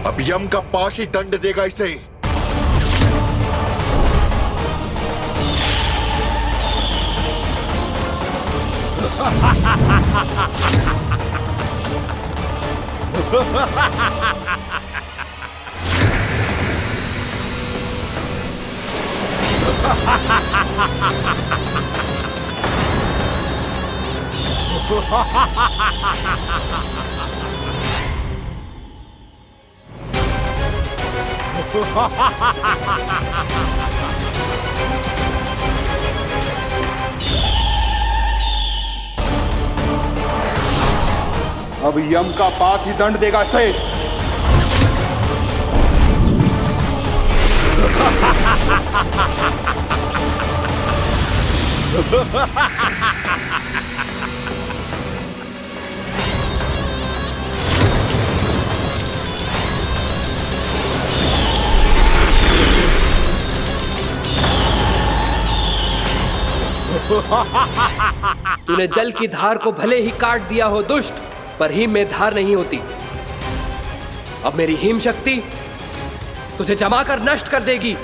अब यम का पाश ही दंड देगा इसे। अब यम का पाश ही दंड देगा इसे। तूने जल की धार को भले ही काट दिया हो दुष्ट, पर हिम में धार नहीं होती। अब मेरी हिम शक्ति तुझे जमा कर नष्ट कर देगी।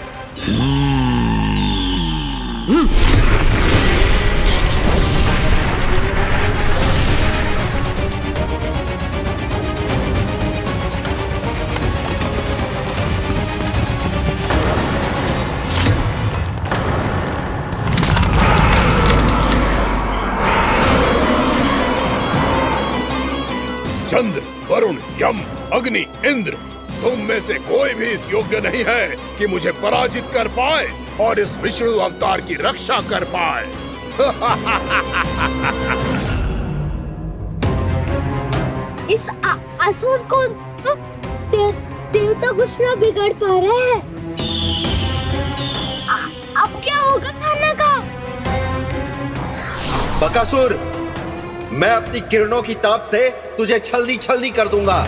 चंद्र, वरुण, यम, अग्नि, इंद्र, तुम में से कोई भी इस योग्य नहीं है कि मुझे पराजित कर पाए और इस विष्णु अवतार की रक्षा कर पाए। इस असुर को देवता कुछ ना बिगड़ पा रहे हैं। अब क्या होगा खाना का? बकासुर, मैं अपनी किरणों की ताप से तुझे छल्दी छल्दी कर दूंगा।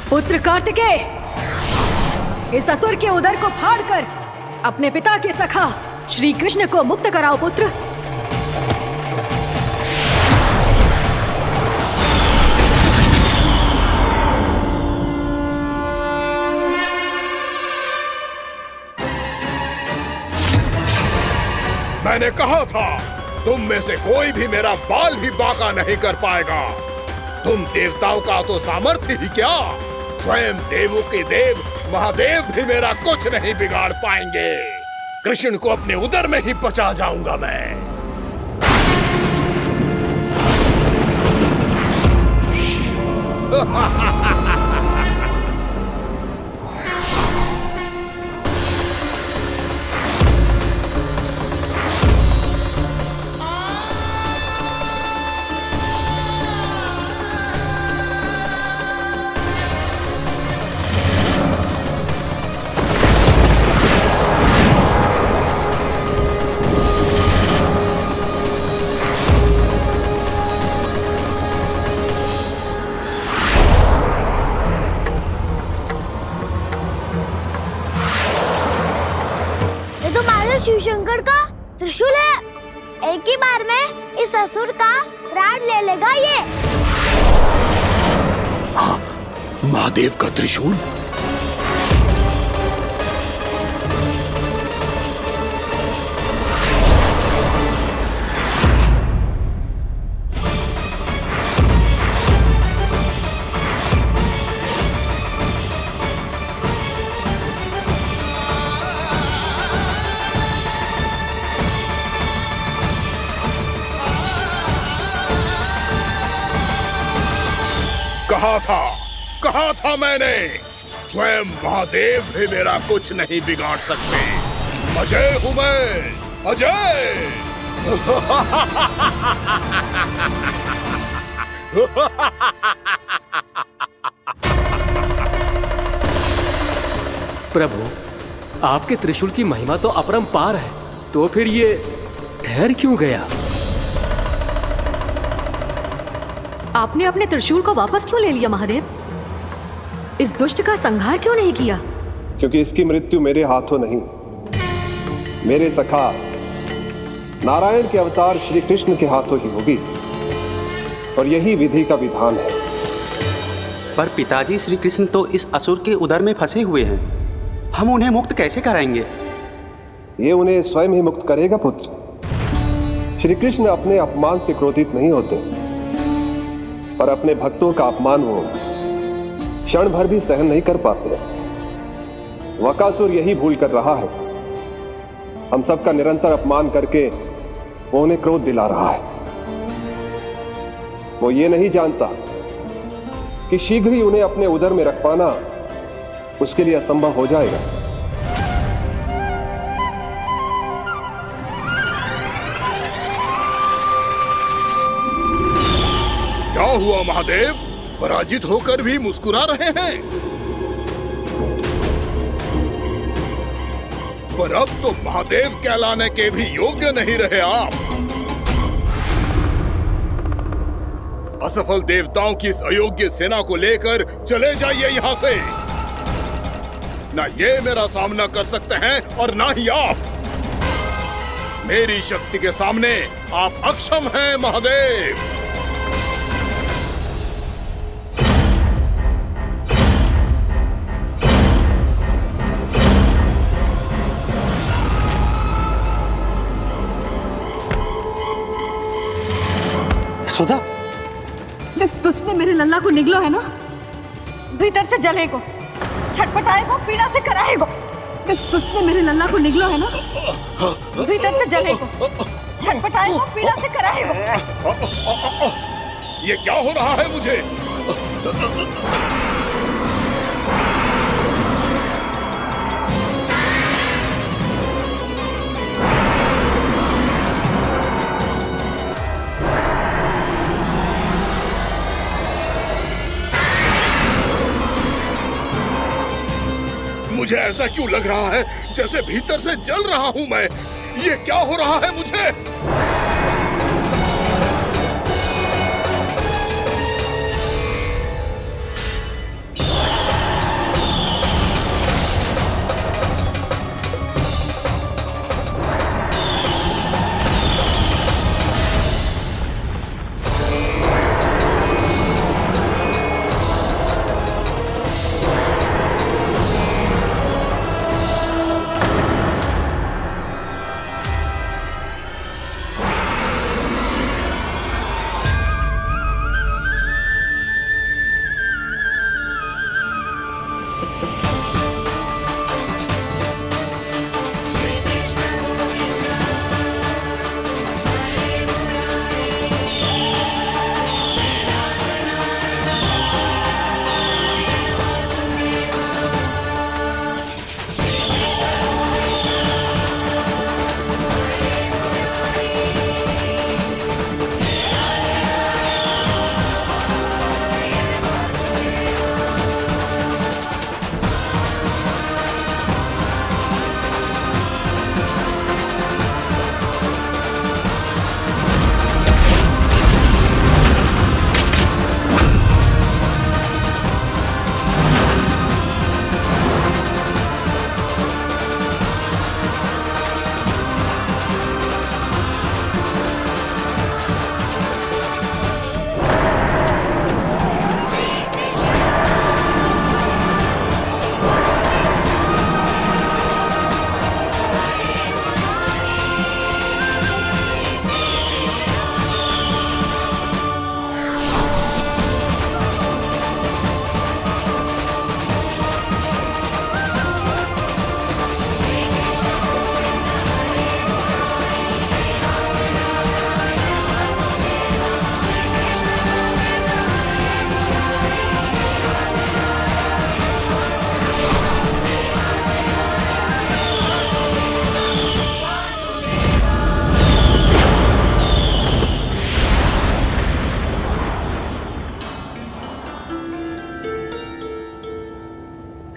पुत्र कार्तिकेय, इस असुर के उदर को फाड़कर अपने पिता के सखा श्री कृष्ण को मुक्त कराओ पुत्र। मैंने कहा था तुम में से कोई भी मेरा बाल भी बांका नहीं कर पाएगा। तुम देवताओं का तो सामर्थ्य ही क्या, स्वयं देवों के देव महादेव भी मेरा कुछ नहीं बिगाड़ पाएंगे। कृष्ण को अपने उदर में ही पचा जाऊंगा मैं। शिव शंकर का त्रिशूल है। एक ही बार में इस असुर का प्राण ले लेगा ये। हाँ, महादेव का त्रिशूल। कहा था मैंने, स्वयं महादेव भी मेरा कुछ नहीं बिगाड़ सकते। अजय हूं मैं, अजय। प्रभु, आपके त्रिशूल की महिमा तो अपरंपार है, तो फिर ये ठहर क्यों गया? आपने अपने त्रिशूल को वापस क्यों ले लिया महादेव? इस दुष्ट का संहार क्यों नहीं किया? क्योंकि इसकी मृत्यु मेरे हाथों नहीं, मेरे सखा नारायण के अवतार श्री कृष्ण के हाथों ही होगी, और यही विधि का विधान है। पर पिताजी, श्री कृष्ण तो इस असुर के उदर में फंसे हुए हैं, हम उन्हें मुक्त कैसे कराएंगे? ये उन्हें स्वयं ही मुक्त करेगा पुत्र। श्री कृष्ण अपने अपमान से क्रोधित नहीं होते, पर अपने भक्तों का अपमान वो क्षण भर भी सहन नहीं कर पाते। वकासुर यही भूल कर रहा है, हम सबका निरंतर अपमान करके वो उन्हें क्रोध दिला रहा है। वो ये नहीं जानता कि शीघ्र ही उन्हें अपने उदर में रख पाना उसके लिए असंभव हो जाएगा। क्या हुआ महादेव, पराजित होकर भी मुस्कुरा रहे हैं? पर अब तो महादेव कहलाने के भी योग्य नहीं रहे आप। असफल देवताओं की इस अयोग्य सेना को लेकर चले जाइए यहाँ से। ना ये मेरा सामना कर सकते हैं और ना ही आप। मेरी शक्ति के सामने आप अक्षम हैं महादेव। सुधा, जिस दुष्ट ने मेरे लल्ला को निगलो है ना, भीतर से जलेगो, छटपटाएगो, पीड़ा से कराएगो। जिस दुष्ट ने मेरे लल्ला को निगलो है ना, भीतर से जलेगो, छटपटाएगो, पीड़ा से कराएगो। ये क्या हो रहा है मुझे? मुझे ऐसा क्यों लग रहा है जैसे भीतर से जल रहा हूं मैं? ये क्या हो रहा है मुझे?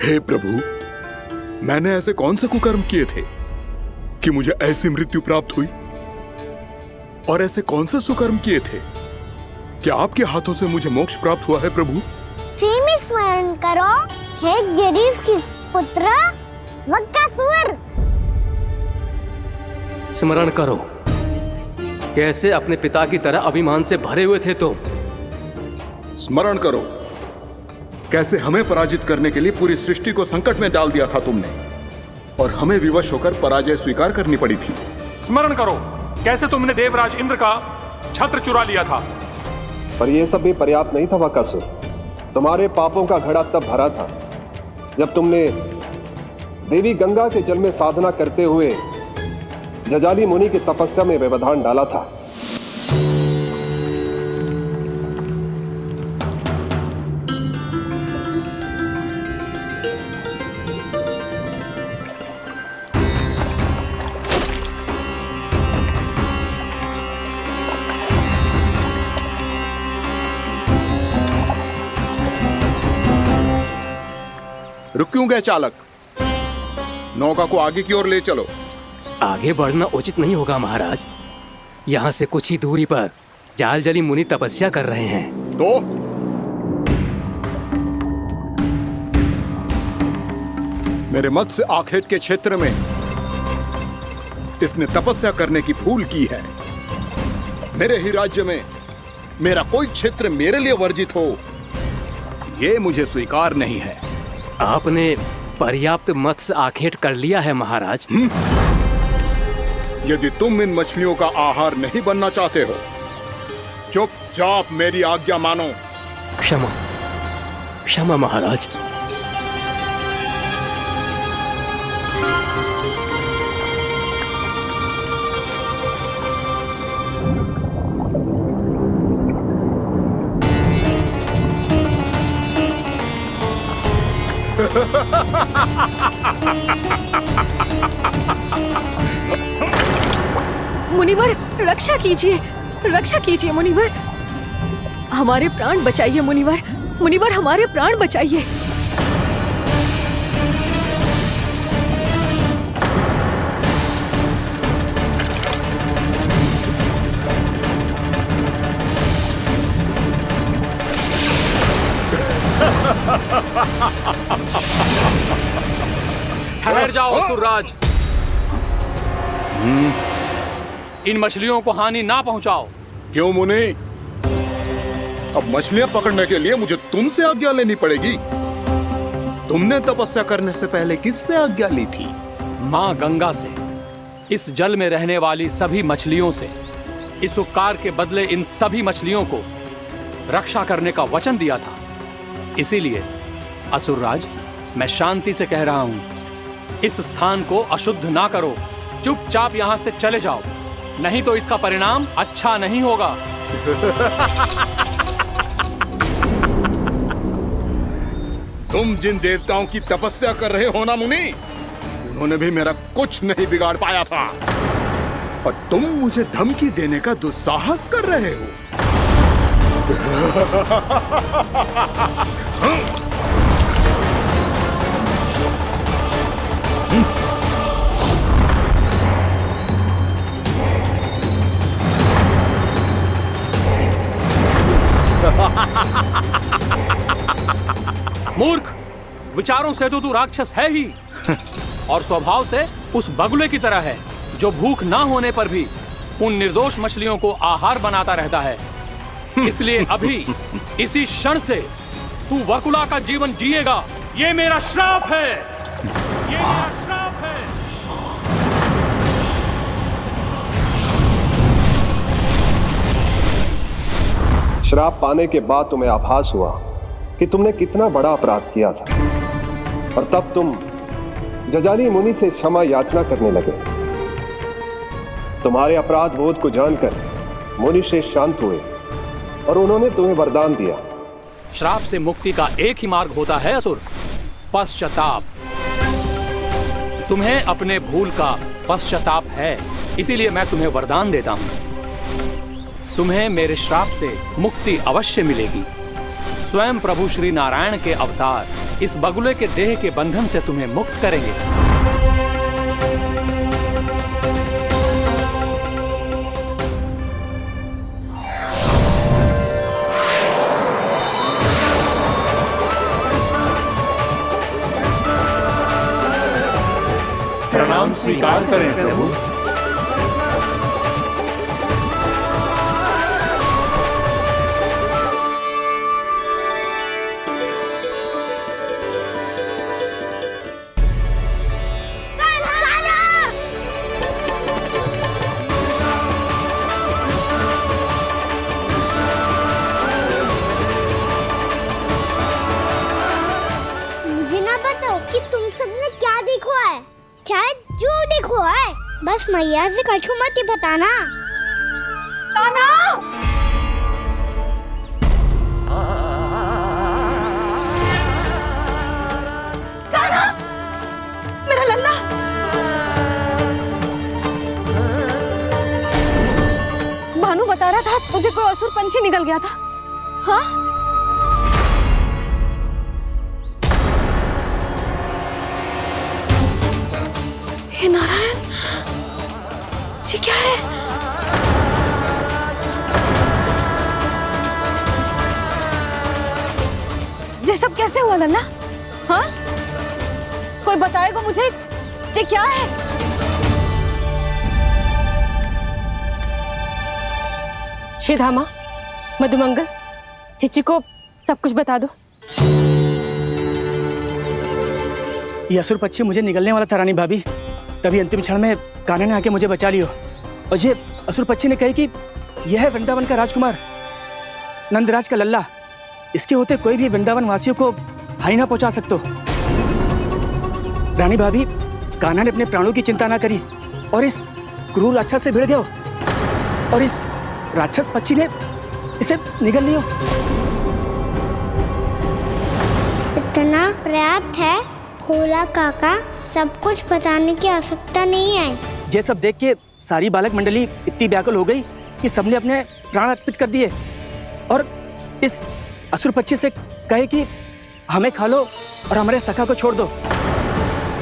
हे प्रभु, मैंने ऐसे कौन से कुकर्म किए थे कि मुझे ऐसी मृत्यु प्राप्त हुई? और ऐसे कौन से सुकर्म किए थे कि आपके हाथों से मुझे मोक्ष प्राप्त हुआ है प्रभु? स्मरण करो, हे गिरीश की पुत्र बकासुर। स्मरण करो, कैसे अपने पिता की तरह अभिमान से भरे हुए थे तुम। स्मरण करो, कैसे हमें पराजित करने के लिए पूरी सृष्टि को संकट में डाल दिया था तुमने और हमें विवश होकर पराजय स्वीकार करनी पड़ी थी। स्मरण करो, कैसे तुमने देवराज इंद्र का छत्र चुरा लिया था। पर यह सब भी पर्याप्त नहीं था बकासुर। तुम्हारे पापों का घड़ा तब भरा था जब तुमने देवी गंगा के जल में साधना करते हुए जजाली मुनि की तपस्या में व्यवधान डाला था। रुक क्यों गए चालक? नौका को आगे की ओर ले चलो। आगे बढ़ना उचित नहीं होगा महाराज। यहाँ से कुछ ही दूरी पर जालजली मुनि तपस्या कर रहे हैं। तो मेरे मत्स्य आखेट के क्षेत्र में इसने तपस्या करने की भूल की है। मेरे ही राज्य में मेरा कोई क्षेत्र मेरे लिए वर्जित हो, ये मुझे स्वीकार नहीं है। आपने पर्याप्त मत्स्य आखेट कर लिया है महाराज। यदि तुम इन मछलियों का आहार नहीं बनना चाहते हो, चुपचाप मेरी आज्ञा मानो। क्षमा, क्षमा महाराज। मुनिवर, रक्षा कीजिए, रक्षा कीजिए मुनिवर, हमारे प्राण बचाइए मुनिवर, मुनिवर हमारे प्राण बचाइए। ठहर जाओ असुरराज, इन मछलियों को हानि ना पहुंचाओ। क्यों मुनि? अब मछलियां पकड़ने के लिए मुझे तुमसे आज्ञा लेनी पड़ेगी। तुमने तपस्या करने से पहले किससे आज्ञा ली थी? माँ गंगा से, इस जल में रहने वाली सभी मछलियों से। इस उपकार के बदले इन सभी मछलियों को रक्षा करने का वचन दिया था। इसीलिए असुरराज, मैं शांति से कह रहा हूं, इस स्थान को अशुद्ध ना करो, चुपचाप यहां से चले जाओ, नहीं तो इसका परिणाम अच्छा नहीं होगा। तुम जिन देवताओं की तपस्या कर रहे हो ना मुनि, उन्होंने भी मेरा कुछ नहीं बिगाड़ पाया था, और तुम मुझे धमकी देने का दुस्साहस कर रहे हो। मूर्ख, विचारों से तो तू राक्षस है ही, और स्वभाव से उस बगुले की तरह है जो भूख ना होने पर भी उन निर्दोष मछलियों को आहार बनाता रहता है। इसलिए अभी इसी क्षण से तू वकुला का जीवन जिएगा। ये मेरा श्राप है, ये मेरा श्राप है। श्राप पाने के बाद तुम्हें आभास हुआ कि तुमने कितना बड़ा अपराध किया था, और तब तुम जजाली मुनि से क्षमा याचना करने लगे। तुम्हारे अपराध बोध को जानकर मुनि श्रेष्ठ शांत हुए और उन्होंने तुम्हें वरदान दिया। श्राप से मुक्ति का एक ही मार्ग होता है असुर, पश्चाताप। तुम्हें अपने भूल का पश्चाताप है, इसीलिए मैं तुम्हें वरदान देता हूं। तुम्हें मेरे श्राप से मुक्ति अवश्य मिलेगी। स्वयं प्रभु श्री नारायण के अवतार इस बगुले के देह के बंधन से तुम्हें मुक्त करेंगे। प्रणाम स्वीकार करें प्रभु। बस मैया से कछु मत ही बताना। कान्हा! कान्हा! मेरा लल्ला! भानु बता रहा था तुझे कोई असुर पंछी निकल गया था। हाँ? हे नारायण, ये क्या है? सब कैसे हुआ लल्ला? हाँ, कोई बताएगा मुझे ये क्या है? श्रीधामा, मधुमंगल, चिची को सब कुछ बता दो। ये असुर पक्षी मुझे निगलने वाला था रानी भाभी, तभी अंतिम क्षण में कान्हा ने आके मुझे बचा लियो। और ये असुर पक्षी ने कही कि यह है वृंदावन का राजकुमार, नंदराज का लल्ला। इसके होते कोई भी वृंदावन वासियों को हानि ना पहुंचा सकते। रानी भाभी, कान्हा ने अपने प्राणों की चिंता ना करी और इस क्रूर राक्षस से भिड़ गयो, और इस राक्षस पक्षी ने इसे निगल लियो। इतना पर्याप्त है भोला काका, सब कुछ बताने की आवश्यकता नहीं है। ये सब देख के सारी बालक मंडली इतनी व्याकुल हो गई कि सबने अपने प्राण अर्पित कर दिए और इस असुर पक्षी से कहे कि हमें खा लो और हमारे सखा को छोड़ दो।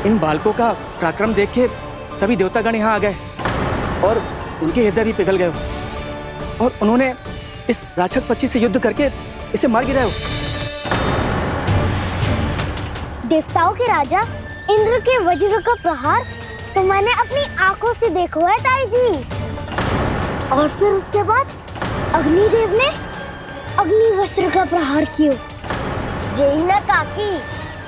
इन बालकों का पराक्रम देख के सभी देवतागण यहाँ आ गए और उनके हृदय भी पिघल गए और उन्होंने इस राक्षस पक्षी से युद्ध करके इसे मार गिराया। देवताओं के राजा इंद्र के वज्र का प्रहार तो मैंने अपनी आंखों से देखा है ताई जी। और फिर उसके बाद अग्निदेव ने अग्निवस्त्र का प्रहार किया। जय ना काकी,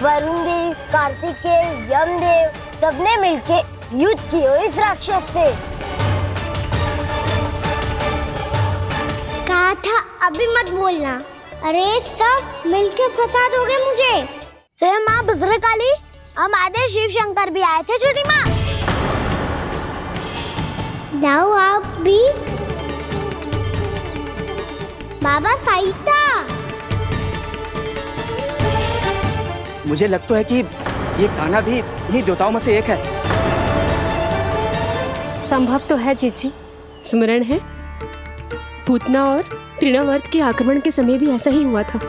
वरुण देव, कार्तिकेय, यमदेव सबने मिलके युद्ध किया इस राक्षस से। कहा था अभी मत बोलना। अरे सब मिलके फंसा दोगे मुझे। जय माँ भद्रकाली, हमारे शिव शंकर भी आए थे छोटी माँ। जाओ आप भी। बाबा साईता, मुझे लगता है कि ये कान्हा भी इन्हीं देवताओं में से एक है। संभव तो है चीची। स्मरण है, पूतना और तृणावर्त के आक्रमण के समय भी ऐसा ही हुआ था।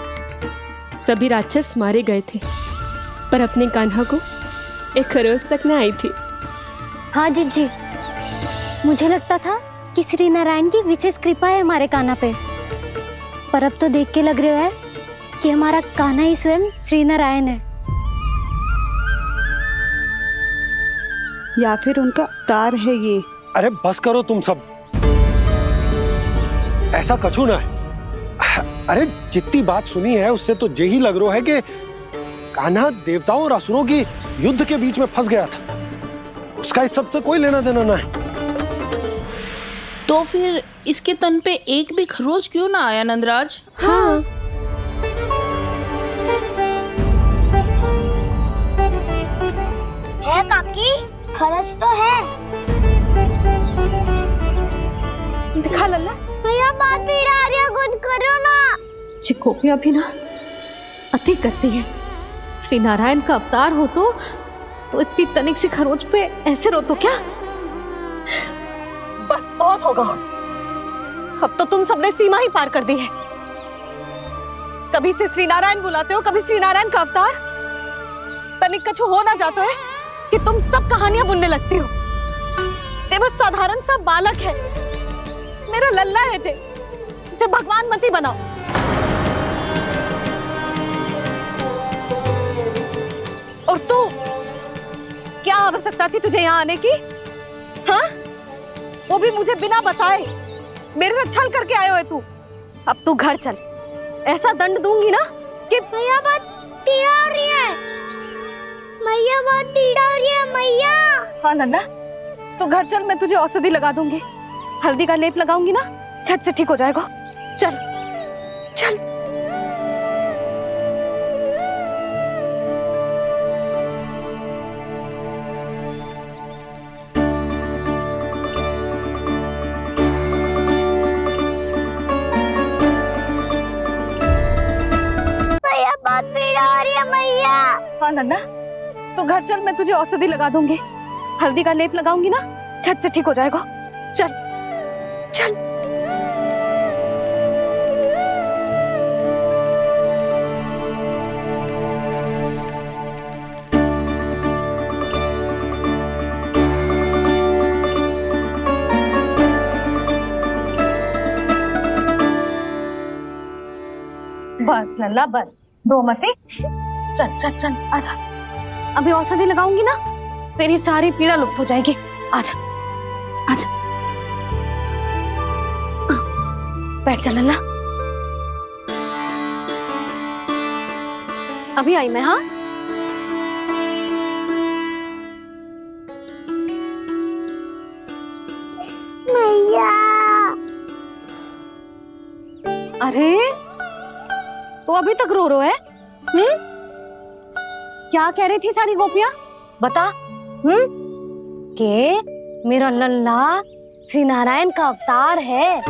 सभी राक्षस मारे गए थे, पर अपने कान्हा को एक खरोच तक न आई थी। हाँ जीजी, मुझे लगता था कि श्री नारायण की विशेष कृपा है हमारे कान्हा पे, पर अब तो देख के लग रहा है कि हमारा कान्हा ही स्वयं श्री नारायण है। या फिर उनका अवतार है ये। अरे बस करो तुम सब, ऐसा कछु ना है। अरे जितनी बात सुनी है उससे तो यही लग रहा है कि कान्हा देवताओं और असुरों की युद्ध के बीच में फंस गया था। उसका इस सब से कोई लेना देना ना है। तो फिर इसके तन पे एक भी खरोच क्यों ना आया नंदराज? हाँ, है काकी, खरच तो है। दिखा लल्ला। भैया बात भी आ रही है, कुछ करो ना। चिकोपिया भी ना अति करती है। श्री नारायण का अवतार हो तो इतनी तनिक सी खरोच पे ऐसे रो तो क्या? बस बहुत होगा। अब तो तुम सबने सीमा ही पार कर दी है। कभी से श्री नारायण बुलाते हो, कभी श्री नारायण का अवतार। तनिक कछु हो ना जाता है कि तुम सब कहानियां बुनने लगती हो। जे बस साधारण सा बालक है, मेरा लल्ला है जे, इसे भगवान मत ही बनाओ। और तू, क्या आवश्यकता थी तुझे यहाँ आने की? हाँ, वो भी मुझे बिना बताए। मेरे से छल करके आयो है तू। अब तू घर चल, ऐसा दंड दूंगी ना कि मैया बहुत पीड़ा हो रही है। मैया बहुत पीड़ा हो रही है मैया। हाँ नन्ना, तू घर चल, मैं तुझे औषधि लगा दूंगी। हल्दी का लेप लगाऊंगी ना, झट से ठीक हो जाएगा। चल चल। मैया बहुत पीड़ा हो रही है मैया। हाँ नन्ना, तू घर चल, मैं तुझे औषधि लगा दूंगी। हल्दी का लेप लगाऊंगी ना, झट से ठीक हो जाएगा। चल चल। बस लल्ला बस, रोमती, चल चल चल आजा। अभी औषधि लगाऊंगी ना, तेरी सारी पीड़ा लुप्त हो जाएगी। आजा आजा, बैठ जा लल्ला। अभी आई मैं। हाँ, मैया। अरे तू अभी तक रो है? क्या कह रही थी सारी गोपियां? बता। के मेरा लल्ला श्री नारायण का अवतार है,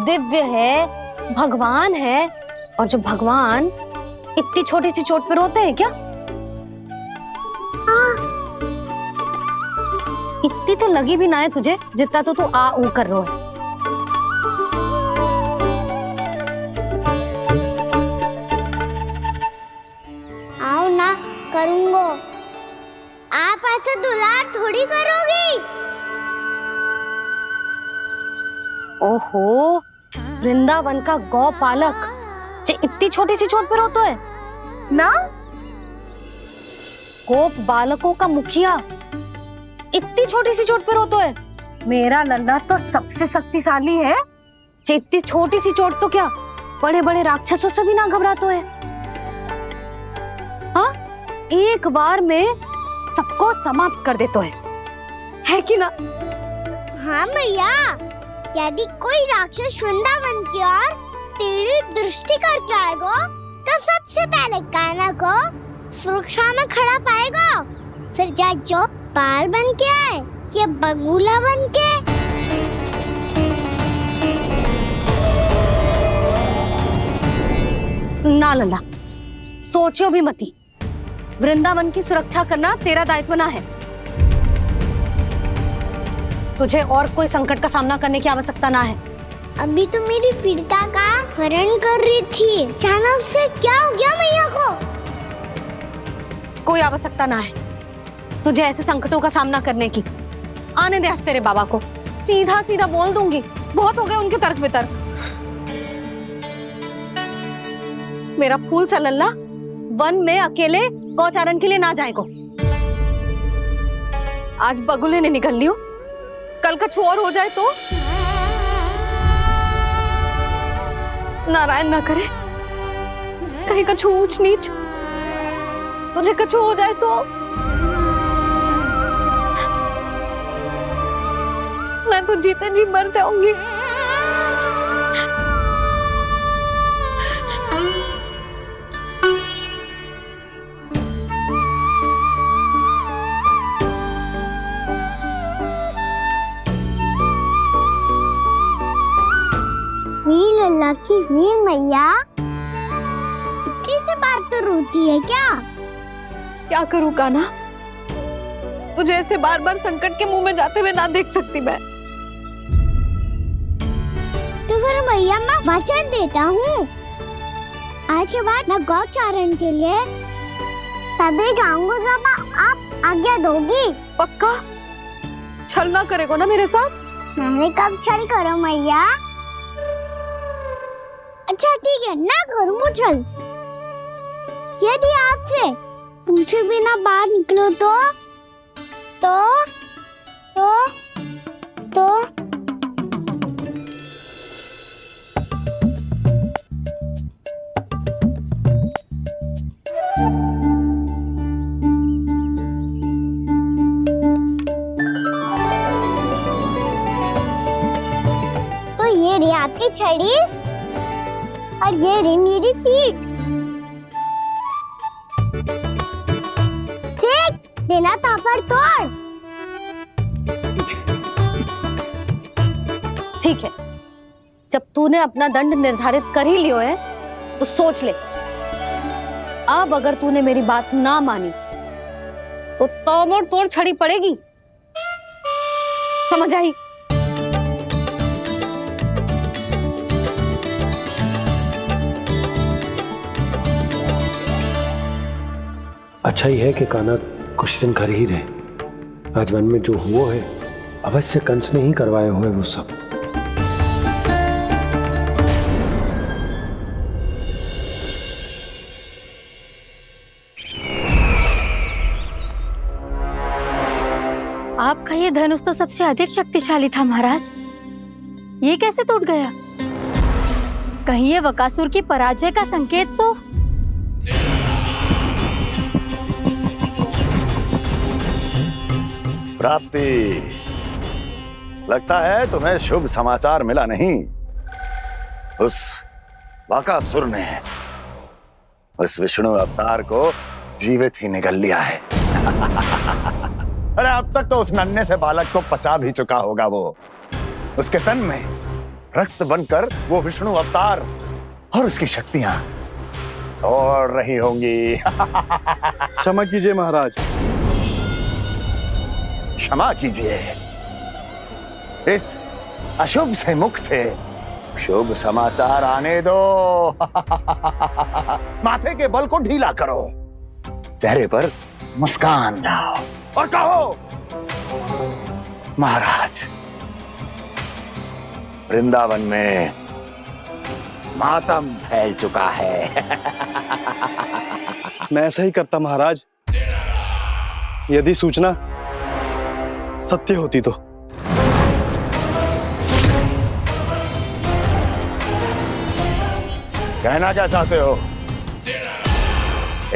दिव्य है, भगवान है। और जो भगवान इतनी छोटी सी चोट पे रोते हैं क्या? इतनी तो लगी भी ना है तुझे जितना तो तू आ ऊ कर रहा है। आओ ना, करूंगो। आप ऐसा दुलार थोड़ी करोगी। ओहो, वृंदावन का गौ पालक जो इतनी छोटी सी चोट पे रोता है ना? गोप बालकों का मुखिया इतनी छोटी सी चोट पे रोता है? मेरा लल्ला तो सबसे शक्तिशाली है। इतनी छोटी सी चोट तो क्या बड़े बड़े राक्षसों से भी ना घबराता है। हाँ, एक बार में सबको समाप्त कर देता है कि ना? हाँ मैया, यदि कोई राक्षस वृंदावन की ओर टेढ़ी दृष्टि करके आएगा तो सबसे पहले कान्हा को सुरक्षा में खड़ा पाएगा। फिर चाहे जो पाल बन के आए या बगुला बन के। ना लल्ला, सोचो भी मती। वृंदावन की सुरक्षा करना तेरा दायित्व ना है। तुझे और कोई संकट का सामना करने की आवश्यकता ना है। अभी तो मेरी पीड़िता का हरण कर रही थी, अचानक से क्या हो गया मैया को? कोई आवश्यकता ना है तुझे ऐसे संकटों का सामना करने की। आने दे आज तेरे बाबा को, सीधा सीधा बोल दूंगी। बहुत हो गए उनके तर्क वितर्क। मेरा फूल सा लल्ला वन में अकेले गौचारण के लिए ना जाएगो। आज बगुले ने निकल लियो, कल कछु और हो जाए तो? नारायण ना करे, कहीं कछु ऊंच नीच तुझे कछु हो जाए तो? मैं तो जीते जी मर जाऊंगी। वीर लल्ला की वीर मैया इतनी सी बात तो रोती है क्या? क्या करूं कान्हा, तुझे ऐसे बार बार संकट के मुंह में जाते हुए ना देख सकती मैं। तो फिर मैया मैं वचन देता हूँ, आज के बाद मैं गौचारण के लिए तभी जाऊंगा जब आप आज्ञा दोगी। पक्का? छल ना करेगा ना मेरे साथ? मैंने कब छल करो मैया? अच्छा ठीक है, ना करूँगा छल। यदि आपसे पूछे बिना बाहर निकलो तो ये रही आपकी छड़ी और ये रही मेरी पीठ। ठीक, देना तापर तोड़। ठीक है, जब तूने अपना दंड निर्धारित कर ही लियो है तो सोच ले, अब अगर तूने मेरी बात ना मानी तो तोड़ तोड़ छड़ी पड़ेगी। समझ आई? अच्छा ही है कि कान्हा कुछ दिन घर ही रहे। आज वन में जो हुआ है अवश्य कंस ने ही करवाए हुए वो सब। ये धनुष तो सबसे अधिक शक्तिशाली था महाराज, ये कैसे टूट गया? कहीं ये बकासुर की पराजय का संकेत तो? प्राप्ति, लगता है तुम्हें शुभ समाचार मिला नहीं। उस बकासुर ने उस विष्णु अवतार को जीवित ही निगल लिया है। अरे अब तक तो उस नन्हे से बालक को पचा भी चुका होगा वो। उसके तन में रक्त बनकर वो विष्णु अवतार और उसकी शक्तियां दौड़ रही होंगी। क्षमा कीजिए महाराज। क्षमा कीजिए। इस अशुभ से मुख से शुभ समाचार आने दो। माथे के बल को ढीला करो, चेहरे पर मुस्कान लाओ और कहो, महाराज, वृंदावन में मातम फैल चुका है। मैं ऐसा ही करता महाराज, यदि सूचना सत्य होती तो। कहना क्या चाहते हो?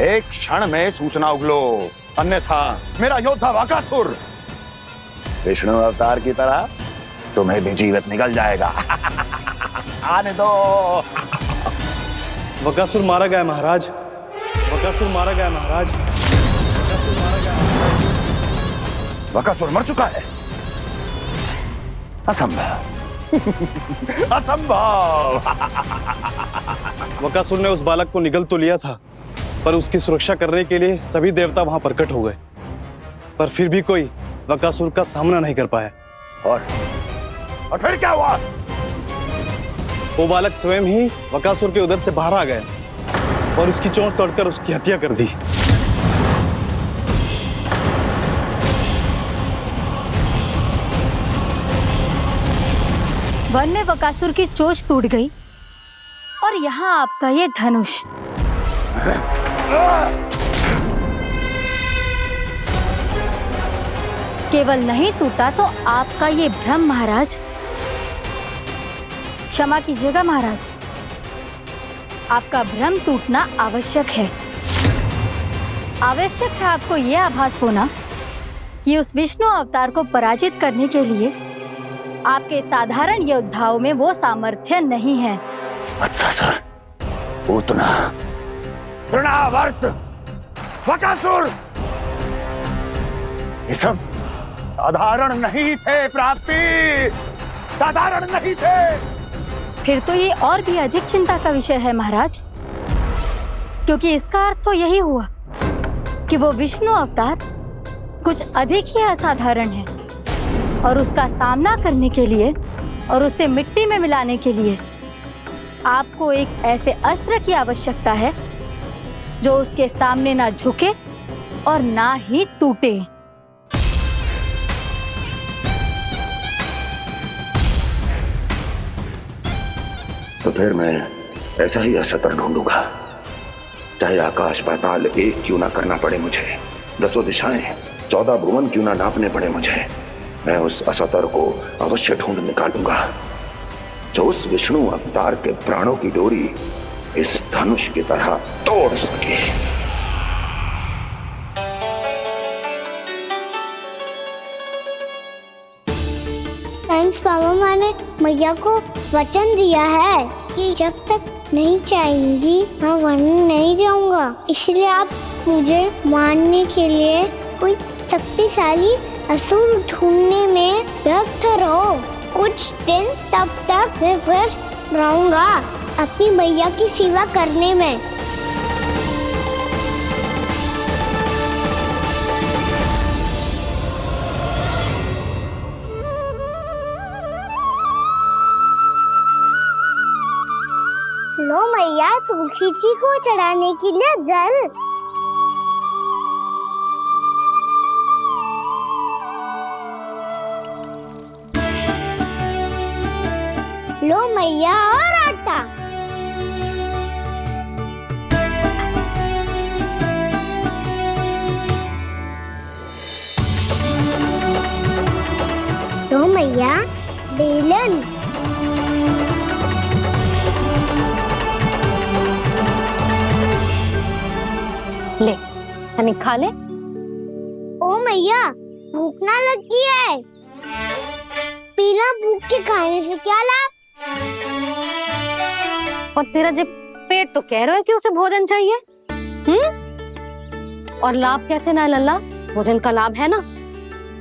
एक क्षण में सूचना उगलो, अन्यथा मेरा योद्धा बकासुर विष्णु अवतार की तरह तुम्हें भी जीवित निकल जाएगा। आने दो। बकासुर मारा गया महाराज, बकासुर मारा गया महाराज, बकासुर मारा गया। बकासुर मर चुका है? असंभव। असंभव। बकासुर ने उस बालक को निगल तो लिया था, पर उसकी सुरक्षा करने के लिए सभी देवता वहां प्रकट हो गए, पर फिर भी कोई बकासुर का सामना नहीं कर पाया। और फिर क्या हुआ? वो बालक स्वयं ही बकासुर के उदर से बाहर आ गया और उसकी चोंच तोड़कर उसकी हत्या कर दी। वन में बकासुर की चोंच टूट गई और यहाँ आपका ये धनुष। केवल नहीं टूटा तो आपका ये भ्रम महाराज। क्षमा कीजिएगा महाराज, आपका भ्रम टूटना आवश्यक है। आवश्यक है आपको यह आभास होना कि उस विष्णु अवतार को पराजित करने के लिए आपके साधारण योद्धाओं में वो सामर्थ्य नहीं है। अच्छा सर, उतना तृणावर्त, बकासुर, ये सब साधारण नहीं थे प्राप्ति, साधारण नहीं थे। फिर तो ये और भी अधिक चिंता का विषय है महाराज, क्योंकि इसका अर्थ तो यही हुआ कि वो विष्णु अवतार कुछ अधिक ही असाधारण है और उसका सामना करने के लिए और उसे मिट्टी में मिलाने के लिए आपको एक ऐसे अस्त्र की आवश्यकता है जो उसके सामने ना झुके और ना ही टूटे। तो फिर मैं ऐसा ही असतर ढूंढूंगा, चाहे आकाश पाताल एक क्यों ना करना पड़े मुझे, 10 दिशाएं 14 भुवन क्यों ना नापने पड़े मुझे। मैं उस असतर को अवश्य ढूंढ निकालूंगा जो उस विष्णु अवतार के प्राणों की डोरी इस धनुष की तरह तोड़ सके। थैंक्स पापा, मैंने मैया को वचन दिया है कि जब तक नहीं चाहेंगी मैं वन नहीं जाऊंगा, इसलिए आप मुझे मारने के लिए कोई शक्तिशाली असुर ढूंढने में व्यस्त रहो। कुछ दिन तब तक मैं व्यस्त रहूंगा अपनी मैया की सेवा करने में। लो मैया, तुलसी जी को चढ़ाने के लिए जल। लो मैया, और आटा। मैया, बेलन। ले, तनिक खा ले। ओ मैया, भूख ना लगी है। बिना भूख के खाने से क्या लाभ? और तेरा जब पेट तो कह रहा है कि उसे भोजन चाहिए, और लाभ कैसे ना लल्ला? भोजन का लाभ है ना,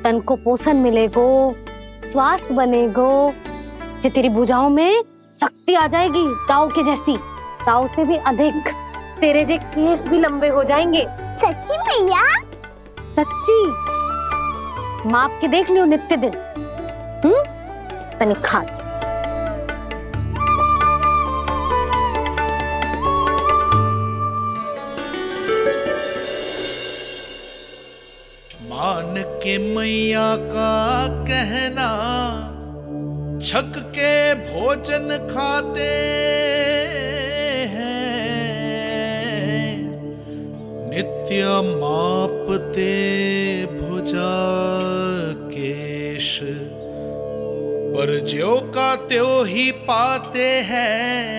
तन को पोषण मिलेगो, स्वास्थ्य बनेगो, जे तेरी भुजाओं में शक्ति आ जाएगी, ताऊ के जैसी, ताऊ से भी अधिक। तेरे जे केस भी लंबे हो जाएंगे। सच्ची मैया? सच्ची। माप के देख लियो नित्य दिन। तनिक खा। मान के मैया का कहना, छक के भोजन खाते हैं, नित्य मापते भुजा केश, पर ज्यों का त्यों ही पाते हैं।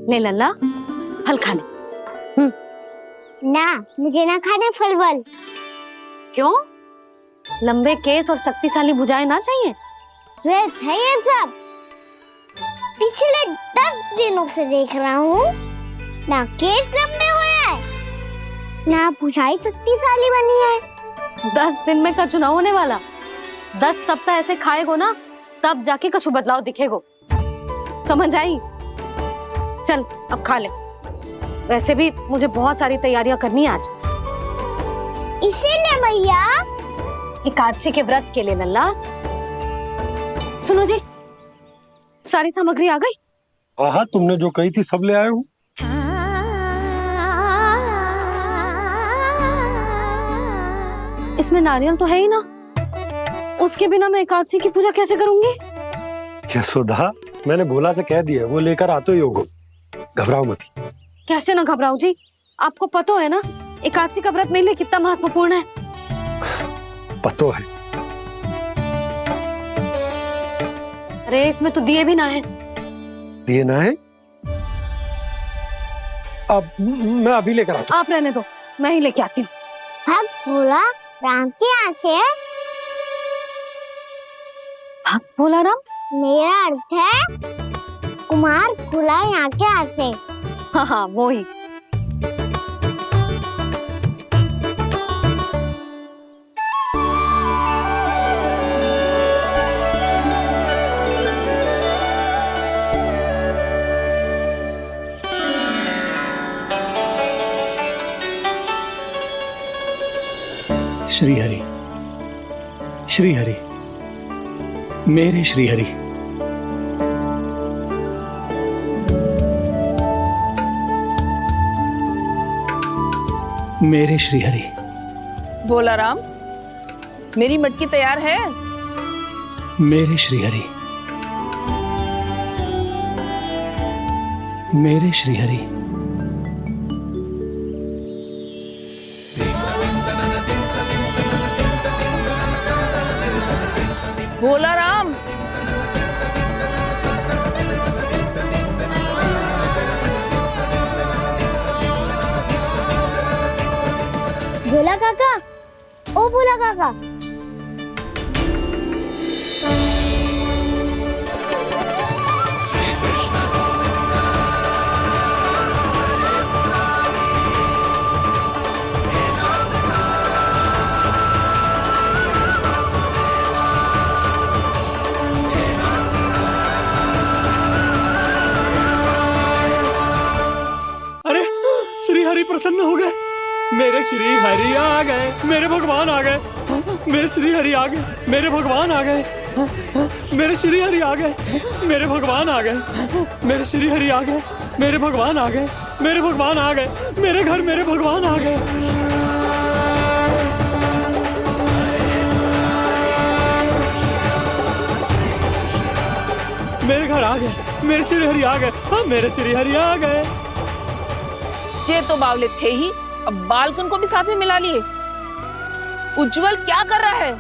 ले लल्ला, फल खा ले। ना, मुझे ना खाने फल वल। क्यों? लंबे केस और शक्तिशाली भुजाएं ना चाहिए? व्यर्थ है ये सब। पिछले 10 दिनों से देख रहा हूँ, ना केस लंबे हुए हैं, ना भुजाएं शक्तिशाली बनी है। 10 दिन में का चुनाव होने वाला। 10 सप्ताह ऐसे खाएगो ना, तब जाके कछु बदलाव दिखेगो। समझ आई? चल अब खा ले। वैसे भी मुझे बहुत सारी तैयारियां करनी है आज। इसीलिए मैया, एकादशी के व्रत के लिए लल्ला। सुनो जी, सारी सामग्री आ गई? हाँ, तुमने जो कही थी सब ले आए हूँ। इसमें नारियल तो है ही ना, उसके बिना मैं एकादशी की पूजा कैसे करूंगी? यशोदा, मैंने भोला से कह दिया, वो लेकर आते ही होगा। घबराओ मत। कैसे ना घबराओ जी, आपको पता है ना एकादशी का व्रत मेरे लिए कितना महत्वपूर्ण है। पता है। अरे इसमें तो दिए भी ना है। दिए ना है? अब मैं अभी लेकर आता हूँ। आप रहने दो, मैं ही लेके आती हूँ। भक्त भोला राम के यहाँ से है? भक्त भोला राम? मेरा अर्थ है कुमार भोला यहाँ के यहाँ से। हाँ हाँ, वो ही। श्री हरि, श्री हरि, मेरे श्री हरि। मेरे श्री हरि। भोला राम, मेरी मटकी तैयार है? मेरे श्री हरि। मेरे श्री हरि। भोला राम, भोला काका, ओ भोला काका। अरे प्रसन्न हो गए। मेरे श्री हरि आ गए, मेरे भगवान आ गए, मेरे श्री हरि आ गए, मेरे भगवान आ गए, मेरे श्री हरि आ गए, मेरे भगवान आ गए, मेरे श्री हरि आ गए, मेरे भगवान आ गए, मेरे भगवान आ गए, मेरे घर मेरे भगवान आ गए। मेरे घर आ गए, मेरे श्री हरि आ गए, हाँ मेरे श्री हरि आ गए। जे तो बावले थे ही, अब बालकन को भी साथ में मिला लिए। उज्जवल क्या कर रहा है?